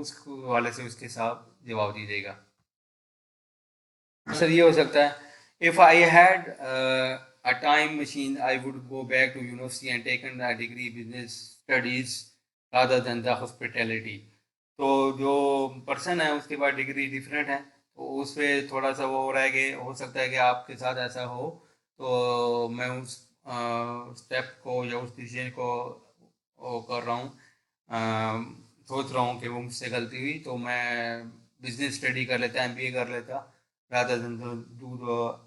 उस वाले से उसके साथ जवाब दीजिएगा। आंसर ये हो सकता है, if I had a time machine I would go back to university and taken a degree business studies rather than the hospitality. तो जो पर्सन है उसके पास डिग्री डिफरेंट है, तो उस पर थोड़ा सा वो हो रहा है कि हो सकता है कि आपके साथ ऐसा हो। तो मैं उस स्टेप को या उस डिसीजन को वो कर रहा हूँ, सोच रहा हूँ कि वो मुझसे गलती हुई, तो मैं बिजनेस स्टडी कर लेता, एमबीए कर लेता rather than to do the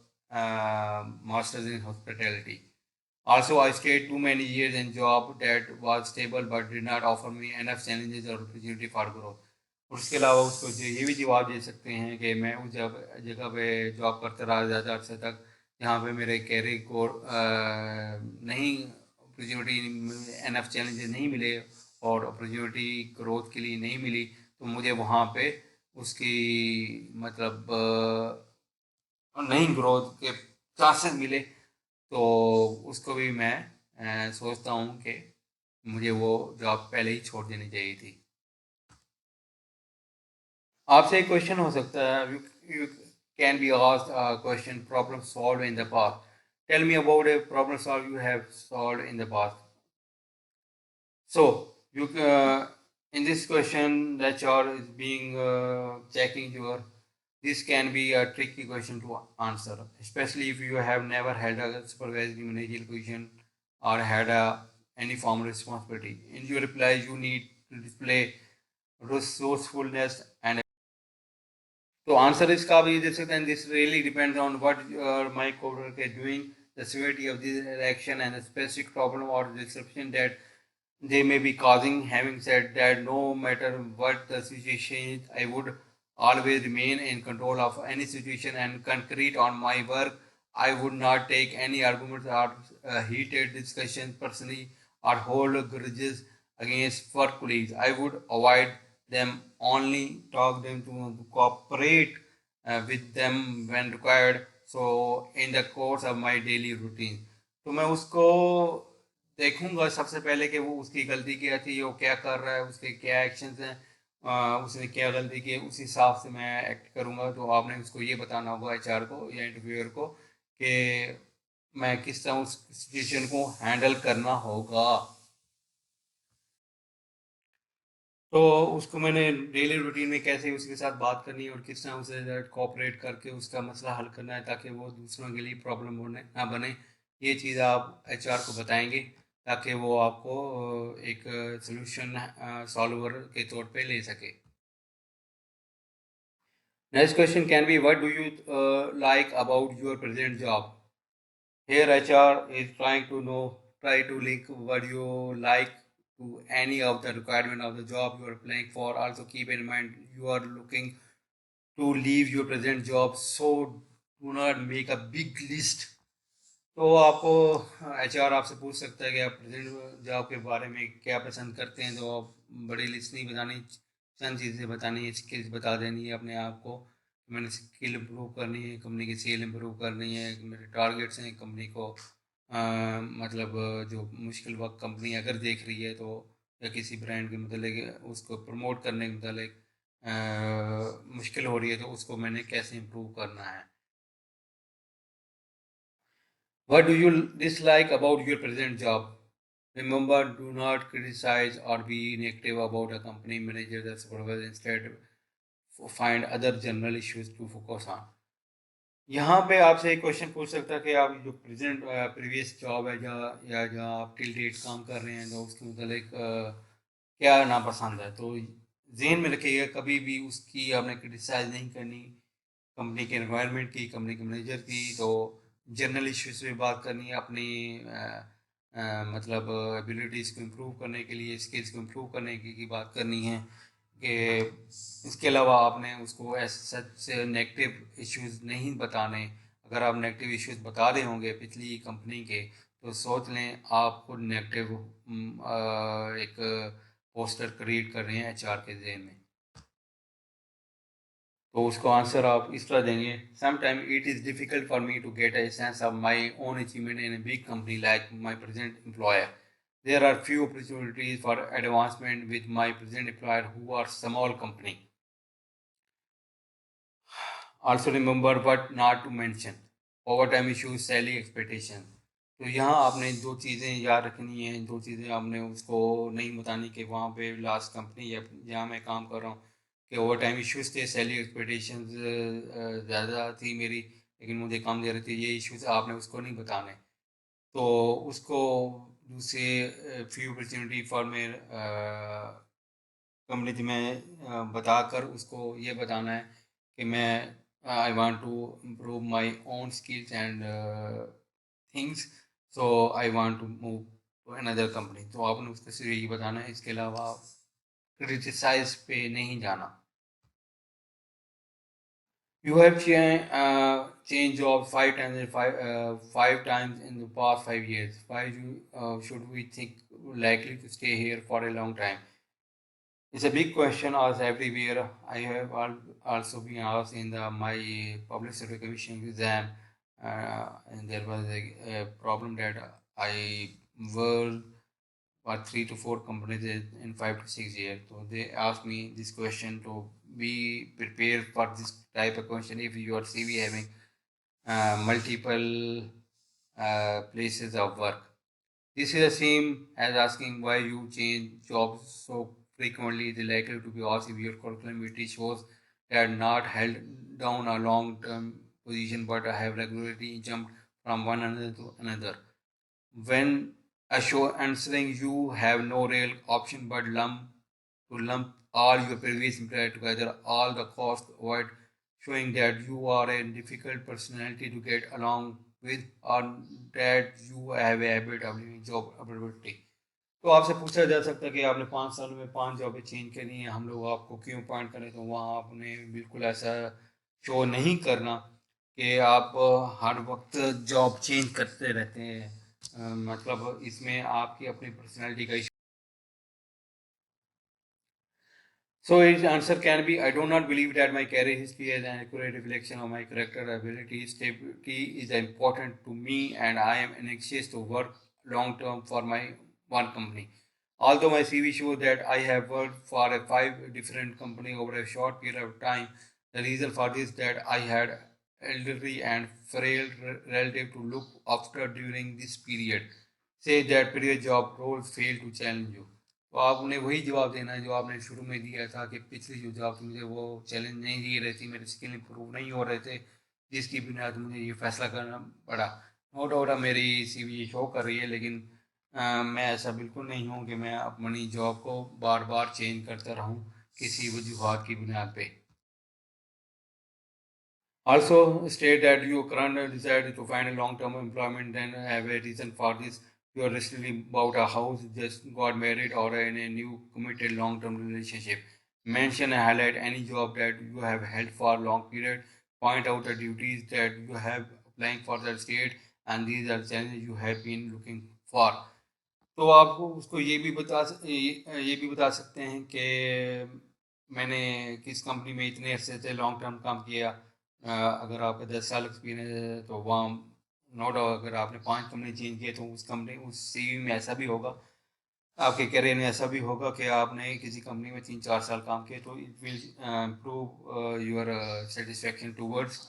masters in hospitality. Also, I stayed too many years in job that was stable but did not offer me enough challenges or opportunity for growth. उसके अलावा उसको ये भी जवाब दे सकते हैं कि मैं उस जगह पे जॉब करता रहा ज़्यादा अर्से तक जहाँ पे मेरे कैरियर को नहीं अपॉर्चुनिटी, एनफ चैलेंजेस नहीं मिले और अपॉर्चुनिटी ग्रोथ के लिए नहीं मिली, तो मुझे वहाँ पे उसकी मतलब नहीं ग्रोथ के चांसेस मिले, तो उसको भी मैं सोचता हूँ कि मुझे वो जॉब पहले ही छोड़ देनी चाहिए थी। आपसे एक क्वेश्चन हो सकता है, you can be asked a question problem solve in the past, tell me about a problem solve you have solve in the past. So you in this question that HR is being checking your, this can be a tricky question to answer, especially if you have never held a supervisory managerial position or had any formal responsibility. In your reply, you need to display resourcefulness and तो आंसर इसका आप ये देख सकते हैं, this really depends on what my co-worker is doing, the severity of this action and the specific problem or disruption that they may be causing. Having said that, no matter what the situation is, I would always remain in control of any situation and concentrate on my work. I would not take any arguments or heated discussions personally or hold grudges against work colleagues. I would avoid them, only talk them to cooperate with them when required. So in the course of my daily routine, तो मैं उसको देखूंगा सबसे पहले कि वो उसकी गलती क्या थी, वो क्या कर रहा है, उसके क्या एक्शंस हैं, उसने क्या गलती की, उस हिसाब से मैं एक्ट करूंगा। तो आपने उसको ये बताना होगा एचआर को या इंटरव्यूअर को कि मैं किस तरह उस सिचुएशन को हैंडल करना होगा। तो उसको मैंने डेली रूटीन में कैसे उसके साथ बात करनी है और किस तरह उसे कोऑपरेट करके उसका मसला हल करना है ताकि वो दूसरों के लिए प्रॉब्लम होने ना बने, ये चीज़ आप एचआर को बताएंगे ताकि वो आपको एक सोल्यूशन सॉल्वर के तौर पे ले सके। Next question can be, what do you like about your present job. Here HR is trying to know, try to link what you like to any of the requirement of the job you are applying for. Also keep in mind you are looking to leave your present job, so do not make a big list. तो आपको HR आपसे पूछ सकता है कि आप प्रेजेंट जॉब के बारे में क्या पसंद करते हैं, तो आप बड़ी लिस्ट नहीं बतानी, चंद चीज़ें बतानी है, स्किल्स बता देनी है अपने आप को। मैंने स्किल इम्प्रूव करनी है, कंपनी की सेल इम्प्रूव करनी है, मेरे टारगेट्स हैं कंपनी को मतलब जो मुश्किल वक्त कंपनी अगर देख रही है तो, या किसी ब्रांड के मतलब उसको प्रमोट करने के मतलब मुश्किल हो रही है, तो उसको मैंने कैसे इम्प्रूव करना है। What do you dislike about your present job? Remember, do not criticize or be negative about a company manager or supervisor. Instead, find other general issues to focus on. यहाँ पे आपसे एक क्वेश्चन पूछ सकता है कि आप जो प्रीवियस जॉब है जहाँ आप टिल डेट काम कर रहे हैं, तो उसके मतलब क्या नापसंद है, तो जहन में रखिएगा कभी भी उसकी आपने क्रिटिसाइज नहीं करनी, कंपनी के एनवायरनमेंट की, कंपनी के मैनेजर की। तो जनरल इश्यूज पे बात करनी है, अपनी मतलब एबिलिटीज़ को इम्प्रूव करने के लिए, स्किल्स को इम्प्रूव करने की बात करनी है। कि इसके अलावा आपने उसको सच नेगेटिव इश्यूज नहीं बताने। अगर आप नेगेटिव इश्यूज बता रहे होंगे पिछली कंपनी के, तो सोच लें आप खुद नेगेटिव एक पोस्टर क्रिएट कर रहे हैं एचआर के जहन में। तो उसको आंसर आप इस तरह देंगे, sometime it is difficult for me to get a sense of my own achievement in a big company like my present employer. There are few opportunities for advancement with my present employer who are small company. Also remember what not to mention. Overtime issues, salary expectation. तो यहाँ आपने दो चीज़ें याद रखनी है, दो चीज़ें आपने उसको नहीं बतानी कि वहाँ पे लास्ट कंपनी या जहाँ मैं काम कर रहा हूँ कि ओवर टाइम इश्यूज़ थे, सैलरी एक्सपेक्टेशंस ज़्यादा थी मेरी, लेकिन मुझे कम दे रही थी, ये इश्यूज़ आपने उसको नहीं बताने। तो उसको दूसरे फ्यू अपॉर्चुनिटी फॉर मेरे कंपनी में बताकर उसको ये बताना है कि मैं I want to improve my own skills and things, so I want to move to another company. तो आपने उसको सिर्फ यही बताना है, इसके अलावा क्रिटिसाइज पे नहीं जाना। You have changed job 5 times in 5 times in the past 5 years. Why should we think likely to stay here for a long time? It's a big question asked everywhere. I have also been asked in my public sector commission exam, and there was a problem that I worked for 3 to 4 companies in 5 to 6 years. So they asked me this question to be prepared for this type of question if your CV having multiple places of work. This is the same as asking why you change jobs so frequently. It is likely to be asked if your curriculum vitae shows that not held down a long-term position but have regularly jumped from one another to another. When a show answering, you have no real option but lump all your previous employer together, all the cost avoid showing that you are a difficult personality to get along with or that you have a habit of leaving job availability. तो आपसे पूछा जा सकता है कि आपने 5 साल में 5 जॉबें चेंज करी हैं, हम लोग आपको क्यों अपॉइंट करें। तो वहाँ आपने बिल्कुल ऐसा शो नहीं करना कि आप हर वक्त जॉब चेंज करते रहते हैं। मतलब इसमें आपकी अपनी पर्सनैलिटी का issue. So his answer can be, I do not believe that my career history is an accurate reflection of my character ability. Stability is important to me and I am anxious to work long term for my one company. Although my CV shows that I have worked for a 5 different company over a short period of time, the reason for this is that I had elderly and frail relative to look after during this period. Say that previous job roles fail to challenge you. तो आपने वही जवाब देना है जो आपने शुरू में दिया था कि पिछली जो जॉब थी मुझे वो चैलेंज नहीं दे रही थी, मेरे स्किल इंप्रूव नहीं हो रहे थे, जिसकी बुनियाद मुझे ये फैसला करना पड़ा। नो डाउट मेरी सीवी शो कर रही है, लेकिन मैं ऐसा बिल्कुल नहीं हूँ कि मैं अपनी जॉब को बार बार चेंज करता रहूँ किसी वजूहत की बुनियाद पे। Also state that you currently decide to find a long-term employment, then have a reason for this. You are recently bought a house, just got married, or in a new committed long-term relationship. Mention and highlight any job that you have held for a long period. Point out the duties that you have applying for the state, and these are challenges you have been looking for. तो आपको उसको ये भी बता सकते हैं कि मैंने किस कंपनी में इतने अरसे से लॉन्ग टर्म काम किया। अगर आपका 10 साल एक्सपीरियंस है तो वहाँ नो डाउट अगर आपने 5 कंपनी चेंज किए तो उस सीवी में ऐसा भी होगा, आपके करियर में ऐसा भी होगा कि आपने किसी कंपनी में 3-4 साल काम किए, तो it will improve your satisfaction towards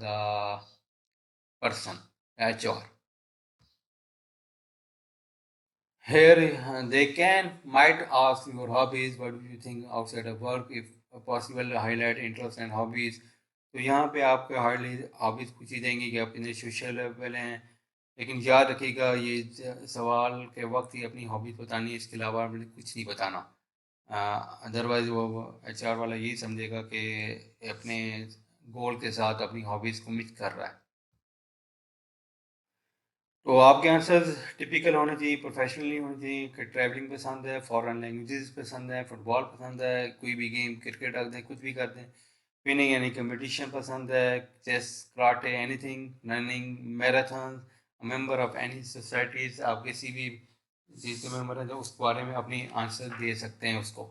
the person HR. Here they might ask your hobbies, what do you think outside of work, if possible highlight interests and hobbies. तो यहाँ पे आपके हार्डली हॉबीज पूछ ही देंगे कि आप कितने सोशल लेवल हैं, लेकिन याद रखिएगा ये सवाल के वक्त ही अपनी हॉबीज बतानी है, इसके अलावा आपने कुछ नहीं बताना। अदरवाइज वो HR वाला यही समझेगा कि अपने गोल के साथ अपनी हॉबीज को मिक्स कर रहा है। तो आपके आंसर्स टिपिकल होने चाहिए, प्रोफेशनली होने चाहिए कि ट्रैवलिंग पसंद है, फॉरेन लैंग्वेजेस पसंद है, फुटबॉल पसंद है, कोई भी गेम क्रिकेट रख दें, कुछ भी कर दें, विनिंग यानी कंपटीशन पसंद है, chess, karate, anything, running, marathon, member of any societies, आप किसी भी चीज़ के मेंबर हैं जो उस बारे में अपनी आंसर दे सकते हैं उसको।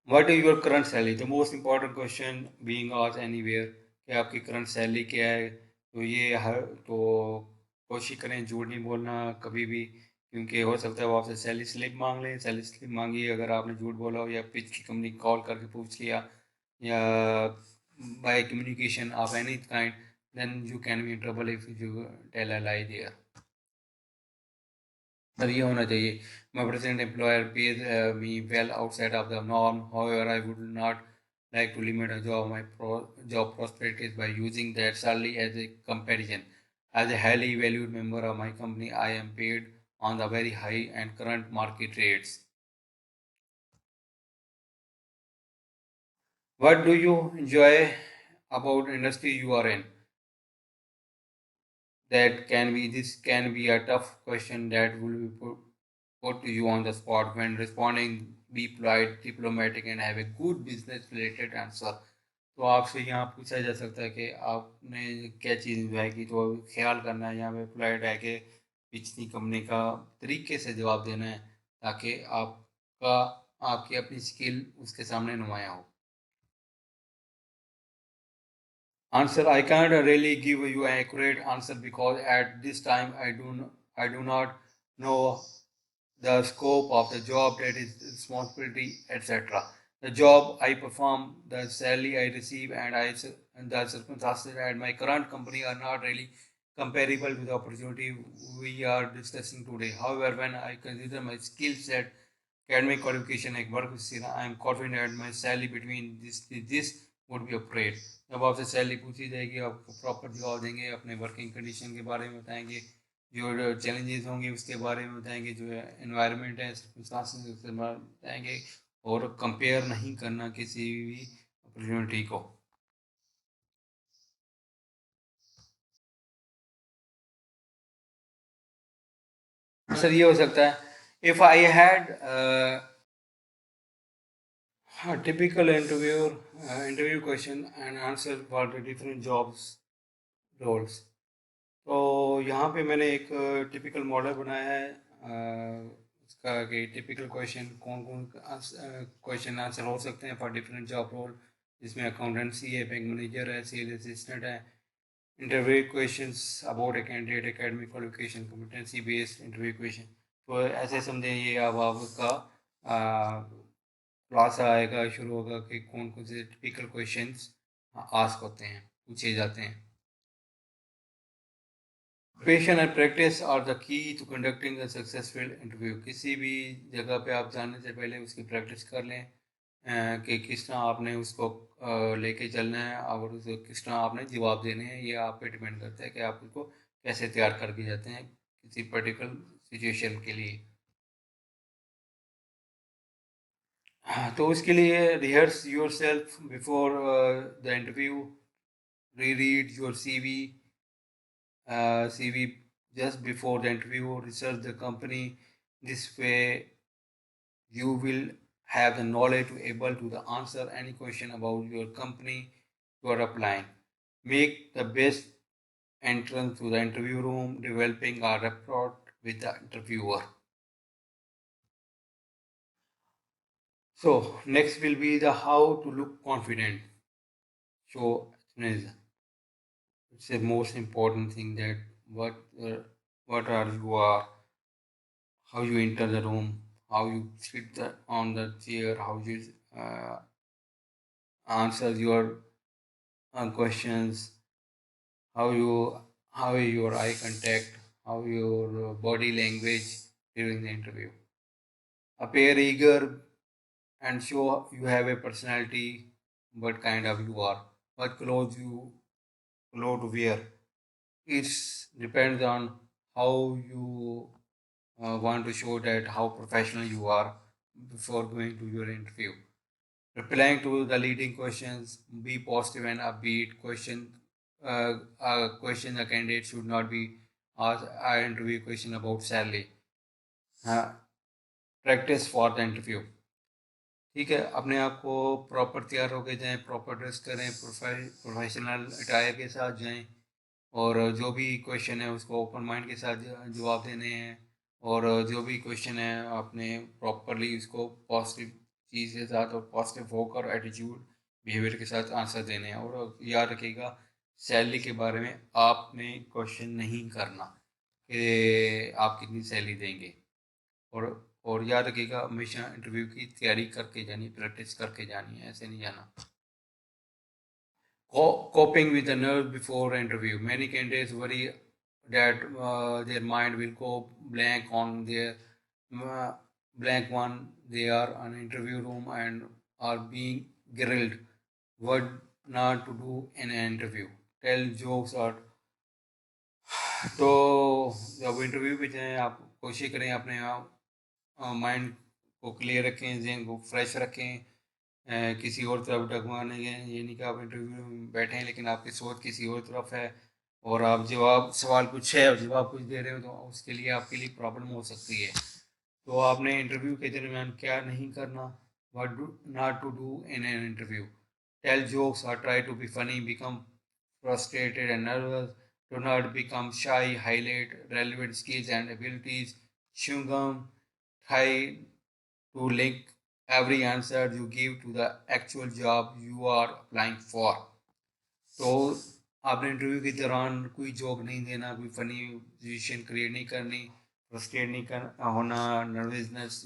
What is your current salary, the most important question being asked anywhere कि आपकी करंट सैलरी क्या है। तो ये हर तो कोशिश करें झूठ नहीं बोलना कभी भी, क्योंकि हो सकता है वो आपसे सैलरी स्लिप मांग लें। सैलरी स्लिप मांगी अगर आपने झूठ बोला हो, या पिच की कंपनी कॉल करके पूछ लिया, या by communication of any kind, then you can be in trouble if you tell a lie there. Sir ये होना चाहिए, my present employer pays me well outside of the norm. However, I would not like to limit a job prospects by using that salary as a comparison. As a highly valued member of my company, I am paid on the very high and current market rates. What do you enjoy about industry you are in? This can be a tough question that will be put to you on the spot. When responding, be polite, diplomatic, and have a good business related answer. तो आपसे यहाँ पूछा जा सकता है कि आपने क्या चीज़ इंजॉय की, तो ख्याल करना है यहाँ पे पोलाइट है कि पिछली कंपनी का तरीके से जवाब देना है, ताकि आपका आपकी अपनी स्किल उसके सामने नुमाया हो। Answer: I can't really give you an accurate answer because at this time I do not know the scope of the job, that is responsibility, etc. The job I perform, the salary I receive, and the circumstances at my current company are not really comparable with the opportunity we are discussing today. However, when I consider my skill set, academic qualification, एक वर्क हिस्सा, I am confident my salary between this would be appropriate. जब आपसे सैलरी पूछी जाएगी, आपको प्रॉपर जवाब देंगे, अपने वर्किंग कंडीशन के बारे में बताएंगे, जो चैलेंजेस होंगे उसके बारे में बताएंगे, जो एनवायरनमेंट है उसके बारे में बताएंगे, और कंपेयर नहीं करना किसी भी अपॉर्चुनिटी को। आंसर ये हो सकता है, if I had typical interview question and answer for the different jobs roles. तो यहाँ पे मैंने एक टिपिकल मॉडल बनाया है, उसका कि टिपिकल क्वेश्चन कौन कौन क्वेश्चन आंसर हो सकते हैं फॉर डिफरेंट जॉब रोल, जिसमें अकाउंटेंसी है, बैंक मैनेजर है, सेल्स असिस्टेंट है। Interview questions about a candidate, academic qualification, competency based interview question. तो ऐसे समझें ये अब आपका क्लास आएगा, शुरू होगा कि कौन कौन से टिपिकल क्वेश्चंस आस्क होते हैं, पूछे जाते हैं। Preparation and practice are the key to conducting a successful interview. किसी भी जगह पे आप जाने से पहले उसकी प्रैक्टिस कर लें कि किस तरह आपने उसको लेके चलना है और उसको किस तरह आपने जवाब देने हैं। ये आप पे डिपेंड करता है कि आप उसको कैसे तैयार करके जाते हैं किसी पर्टिकुलर सिचुएशन के लिए। तो उसके लिए rehearse your self before the interview, read your CV just before the interview, research the company. This way, you will have the knowledge to able to the answer any question about your company you are applying. Make the best entrance to the interview room, developing a rapport with the interviewer. So next will be the how to look confident. So It's the most important thing that what uh, what are you are, how you enter the room, how you sit on the chair, how you uh, answer your questions, how you how your eye contact, how your body language during the interview. Appear eager and show you have a personality, what kind of you are, what clothes to wear. It depends on how you want to show that how professional you are before going to your interview. Replying to the leading questions, be positive and upbeat. Question the candidate should not be asked an interview question about salary. Uh, Practice for the interview. ठीक है, अपने आप को प्रॉपर तैयार होके जाएं, प्रॉपर ड्रेस करें, प्रोफेशनल अटायर के साथ जाएं, और जो भी क्वेश्चन है उसको ओपन माइंड के साथ जवाब देने हैं, और जो भी क्वेश्चन है आपने प्रॉपरली उसको पॉजिटिव चीज़ के साथ और पॉजिटिव होकर एटीट्यूड बिहेवियर के साथ आंसर देने हैं। और याद रखिएगा, सैलरी के बारे में आपने क्वेश्चन नहीं करना कि आप कितनी सैलरी देंगे। और याद रखिएगा, हमेशा इंटरव्यू की तैयारी करके जानी, प्रैक्टिस करके जानी है, ऐसे नहीं जाना। Coping with the nerves before interview. Many candidates worry that their mind will go blank on their uh, blank one. They are on interview room and are being grilled. What not to do in an interview? Tell jokes or तो जब इंटरव्यू पे जाएं, आप कोशिश करें अपने माइंड को क्लियर रखें, जहन को फ्रेश रखें, किसी और तरफ डगमाने हैं। ये नहीं कि आप इंटरव्यू में बैठे हैं लेकिन आपकी सोच किसी और तरफ है, और आप सवाल कुछ है और जवाब कुछ दे रहे हो, तो उसके लिए आपके लिए प्रॉब्लम हो सकती है। तो आपने इंटरव्यू के दरमियान क्या नहीं करना, what do not to do in an interview? Tell jokes और try to be funny, become frustrated and nervous, do not become shy, highlight relevant skills and abilities, chew gum, try to link every answer you give to the actual job you are applying for. तो आपने इंटरव्यू के दौरान कोई जॉब नहीं देना, कोई फनी सिचुएशन क्रिएट नहीं करनी, फ्रस्ट्रेट नहीं कर होना, नर्वसनेस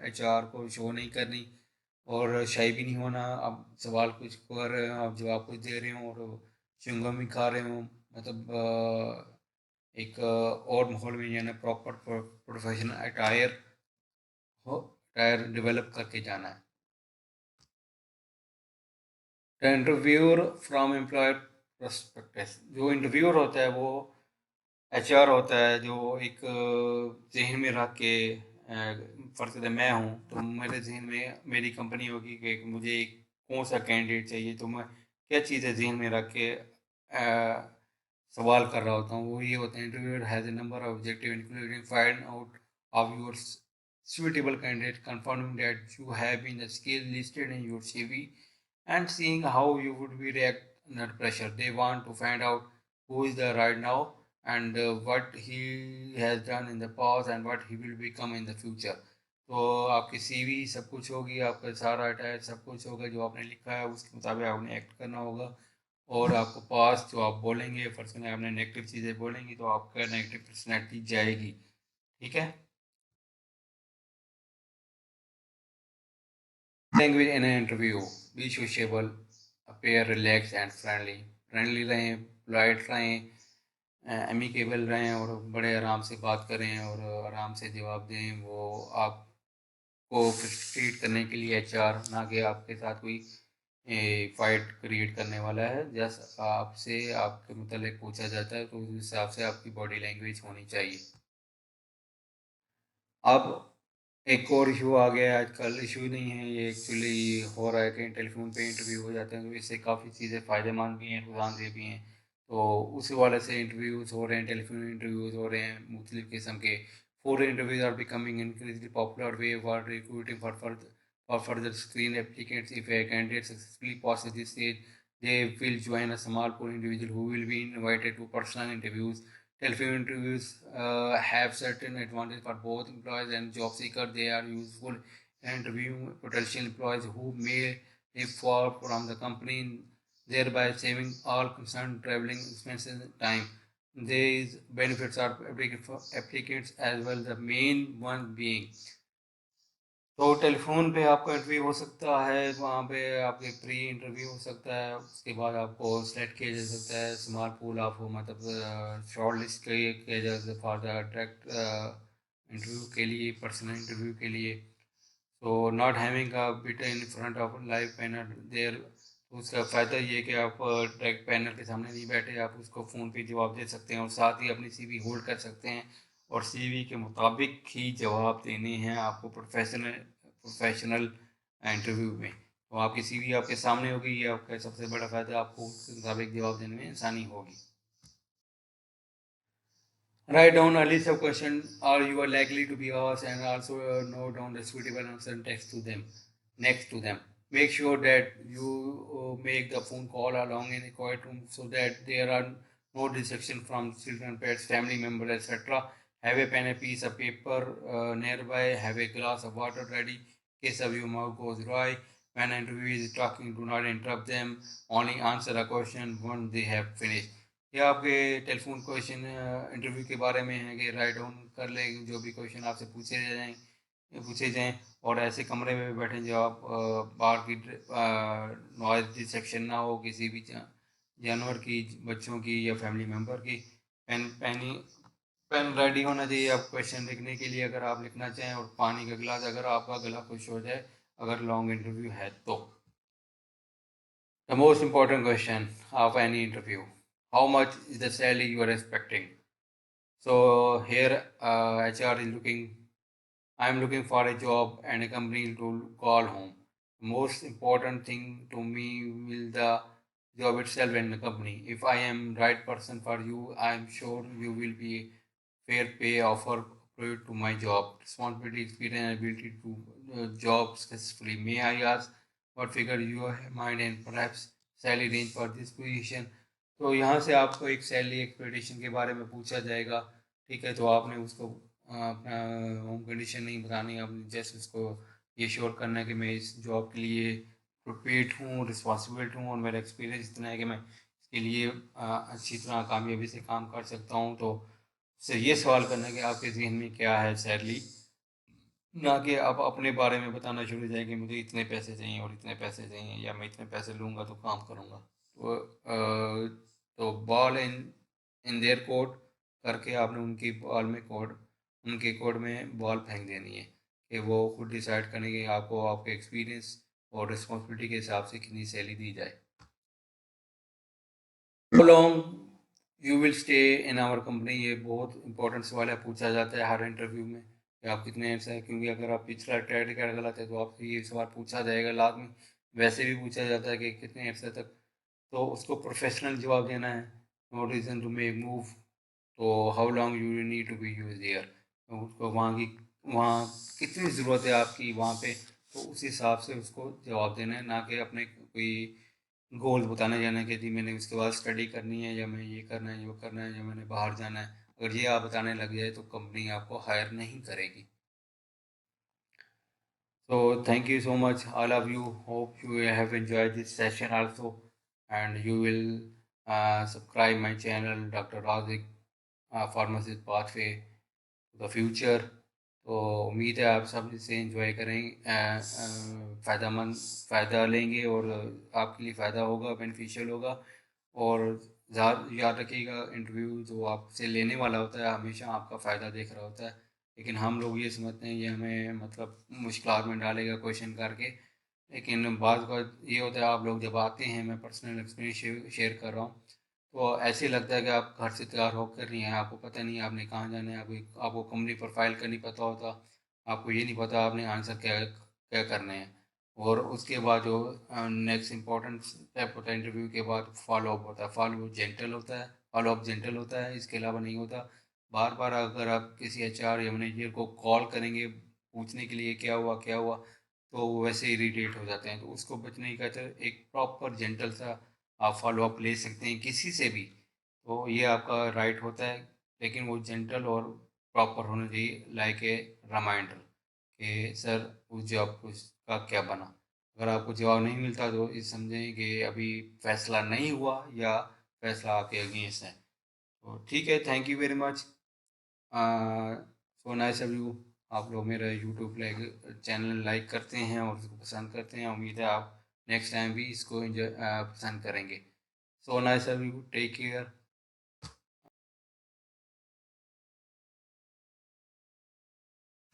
एचआर को शो नहीं करनी, और शाई भी नहीं होना। आप सवाल कुछ कर रहे हो, आप जवाब कुछ दे रहे हो और च्युइंगम भी खा रहे हो, मतलब एक और माहौल में जाना, प्रॉपर प्रोफेशनल अटायर डेवलप करके जाना है। The interviewer from employer perspective, जो इंटरव्यूअर होता है वो एचआर होता है, जो एक जहन में रख के फर्ज मैं हूँ तो मेरे जहन में मेरी कंपनी होगी कि मुझे कौन सा कैंडिडेट चाहिए, तो मैं क्या चीज़ें जहन में रख के सवाल कर रहा होता हूँ, वो ये होता है। Interviewer has a number of objective including find out of your suitable candidate, confirming that you have been the skill listed in your CV, and seeing how you would be react under pressure. They want to find out who is the right now, and what he has done in the past and what he will become in the future. तो आपकी CV सब कुछ होगी, आपका सारा अटैच सब कुछ होगा, जो आपने लिखा है उसके मुताबिक आपने एक्ट करना होगा। और आपको पास जो आप बोलेंगे, फर्स्ट में आपने नेगेटिव चीज़ें बोलेंगी तो आपका नेगेटिव पर्सनैलिटी जाएगी। ठीक है। Language in an interview, be sociable, appear relaxed and friendly रहें, पोलाइट रहें, एमिकेबल रहें, और बड़े आराम से बात करें और आराम से जवाब दें। वो आपको फ्रस्ट्रेट करने के लिए एचआर ना कि आपके साथ कोई फाइट क्रिएट करने वाला है। जस्ट आपसे आपके मतलब पूछा जाता है तो उस हिसाब से आपकी बॉडी लैंग्वेज होनी चाहिए। अब एक और इशू आ गया है आजकल, इशू नहीं है ये, एक्चुअली हो रहा है कि टेलीफोन पे इंटरव्यू हो जाते हैं, तो इससे काफ़ी चीज़ें फ़ायदेमंद भी हैं, नुकसानदेह भी हैं। तो उस वाले से इंटरव्यूज़ हो रहे हैं, टेलीफोन इंटरव्यूज़ हो रहे हैं मुख्तलिफ़ किस्म के। Phone interviews are becoming increasingly popular way for recruiting for further screen applicants. If a candidate successfully passes this stage, they will join a small pool of individuals who will be invited to personal interviews. Telephone interviews have certain advantages for both employees and job seekers. They are useful in interviewing potential employees who may live far from the company. thereby saving all concerned traveling expenses and time. These benefits are applicable for applicants as well, the main one being, तो टेलीफोन पे आपका इंटरव्यू हो सकता है, वहाँ पे आपके प्री इंटरव्यू हो सकता है, उसके बाद आपको सेलेक्ट किया जा सकता है, स्मॉल पूल ऑफ मतलब शॉर्ट लिस्ट किया जा सकता है फॉर द डायरेक्ट इंटरव्यू के लिए, पर्सनल इंटरव्यू के लिए। तो not having a bit in front of live panel there, तो उसका फ़ायदा ये है कि आप डायरेक्ट पैनल के सामने नहीं बैठे, आप उसको फ़ोन पे जवाब दे सकते हैं और साथ ही अपनी सीवी होल्ड कर सकते हैं और सीवी के मुताबिक ही जवाब देने हैं आपको प्रोफेशनल इंटरव्यू में। तो आपकी सीवी आपके सामने होगी, ये आपका सबसे बड़ा फ़ायदा, आपको उसके मुताबिक जवाब देने में आसानी होगी। Write down a list of questions or you are likely to be asked and also note down the suitable answer and text to them, next to them. Make sure that you make the phone call along in a quiet room so that there are no distraction from children, pets, family members, etc. Have a pen and piece of paper nearby. Have a glass of water ready in case of your mouth goes dry. When an interviewer is talking, do not interrupt them. Only answer a question once they have finished. या आपके टेलीफोन क्वेश्चन इंटरव्यू के बारे में है कि राइट डाउन कर लें जो भी क्वेश्चन आपसे पूछे जाएं और ऐसे कमरे में बैठें जो आप बाहर की नॉइज डिस्ट्रैक्शन ना हो किसी भी जानवर की, बच्चों की या फैमिली मेम्बर की। पेन रेडी होना चाहिए आप क्वेश्चन लिखने के लिए अगर आप लिखना चाहें, और पानी का गिलास अगर आपका गला खुश हो जाए अगर लॉन्ग इंटरव्यू है तो। The most important question of any interview: how much is the salary you are expecting? So here HR is looking. I am looking for a job and a company to call home. Most important thing to me will the job itself and the company. If I am right person for you, I am sure you will be fair pay offer appropriate to my job, responsibility, experience, and ability to job successfully. May I ask what figure you have in mind and perhaps salary range for this position? तो यहाँ से आपको एक सैलरी एक्सपेक्टेशन के बारे में पूछा जाएगा, ठीक है। तो आपने उसको अपना होम कंडीशन नहीं बतानी, आपने जस्ट उसको ये श्योर करना है कि मैं इस जॉब के लिए प्रिपेयर्ड हूँ, रिस्पॉन्सिबल हूँ और मेरा एक्सपीरियंस इतना है कि मैं इसके लिए अच्छी तरह कामयाबी से काम कर सकता हूँ। तो उससे ये सवाल करना है कि आपके जहन में क्या है सैलरी, ना कि आप अपने बारे में बताना शुरू हो जाए कि मुझे इतने पैसे चाहिए और इतने पैसे चाहिए या मैं इतने पैसे लूँगा तो काम करूँगा। तो ball in in their court करके आपने उनके कोर्ट में बॉल फेंक देनी है कि वो खुद डिसाइड करें कि आपको आपके एक्सपीरियंस और रिस्पॉन्सिबिलिटी के हिसाब से कितनी सैलरी दी जाए। How long you will stay in our company, ये बहुत इंपॉर्टेंट सवाल है, पूछा जाता है हर इंटरव्यू में कि आप कितने अर्सा है, क्योंकि अगर आप पिछला ट्रेड कर गलत है तो आपसे ये सवाल पूछा जाएगा लाजमी। वैसे भी पूछा जाता है कि कितने अर्से तक, तो उसको प्रोफेशनल जवाब देना है। No reason to make move, तो how long you need to be use there, तो उसको वहाँ कितनी ज़रूरत है आपकी वहाँ पे, तो उस हिसाब से उसको जवाब देना है, ना कि अपने कोई गोल बताने जाना है कि जी मैंने उसके बाद स्टडी करनी है या मैं ये करना है, वो करना है, या मैंने बाहर जाना है। अगर ये आप बताने लग जाए तो कंपनी आपको हायर नहीं करेगी। So thank you so much, all of you. Hope you have enjoyed this session also, and you will subscribe my channel, Dr. Razziq, Pharmacist Pathway to the Future. तो उम्मीद है आप सब इसे एंजॉय करेंगे, फ़ायदा लेंगे और आपके लिए फ़ायदा होगा, बेनिफिशियल होगा। और याद रखिएगा, इंटरव्यू जो आपसे लेने वाला होता है हमेशा आपका फ़ायदा देख रहा होता है, लेकिन हम लोग ये समझते हैं ये हमें मतलब मुश्किलात में डालेगा क्वेश्चन करके। लेकिन बात ये होता है, आप लोग जब आते हैं, मैं पर्सनल एक्सपीरियंस शेयर कर रहा हूँ, तो ऐसे लगता है कि आप घर से तैयार होकर नहीं हैं, आपको पता नहीं आपने कहाँ जाना है, आपको कंपनी प्रोफाइल का नहीं पता होता, आपको ये नहीं पता आपने आंसर क्या क्या करने हैं। और उसके बाद जो नेक्स्ट इम्पॉर्टेंट स्टेप होता है इंटरव्यू के बाद, फॉलो अप होता है। फॉलो अप जेंटल होता है, इसके अलावा नहीं होता। बार बार अगर आप किसी HR या मैनेजर को कॉल करेंगे पूछने के लिए क्या हुआ, तो वो वैसे इरीटेट हो जाते हैं, तो उसको बचने की खातिर एक प्रॉपर जेंटल सा आप फॉलो अप ले सकते हैं किसी से भी, तो ये आपका राइट होता है। लेकिन वो जेंटल और प्रॉपर होना चाहिए, लाइक ए रिमाइंडर कि सर उस जॉब का क्या बना। अगर आपको जवाब नहीं मिलता तो ये समझें कि अभी फैसला नहीं हुआ या फैसला आपके अगेंस्ट है। तो ठीक है, thank you very much. So nice of you. आप लोग मेरा यूट्यूब चैनल लाइक करते हैं और इसको पसंद करते हैं। उम्मीद है आप नेक्स्ट टाइम भी इसको पसंद करेंगे। So nice of you, take care.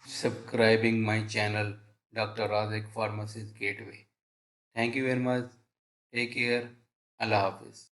Subscribing my channel, Dr. Razziq Pharmacist Gateway. Thank you very much. Take care. Allah Hafiz.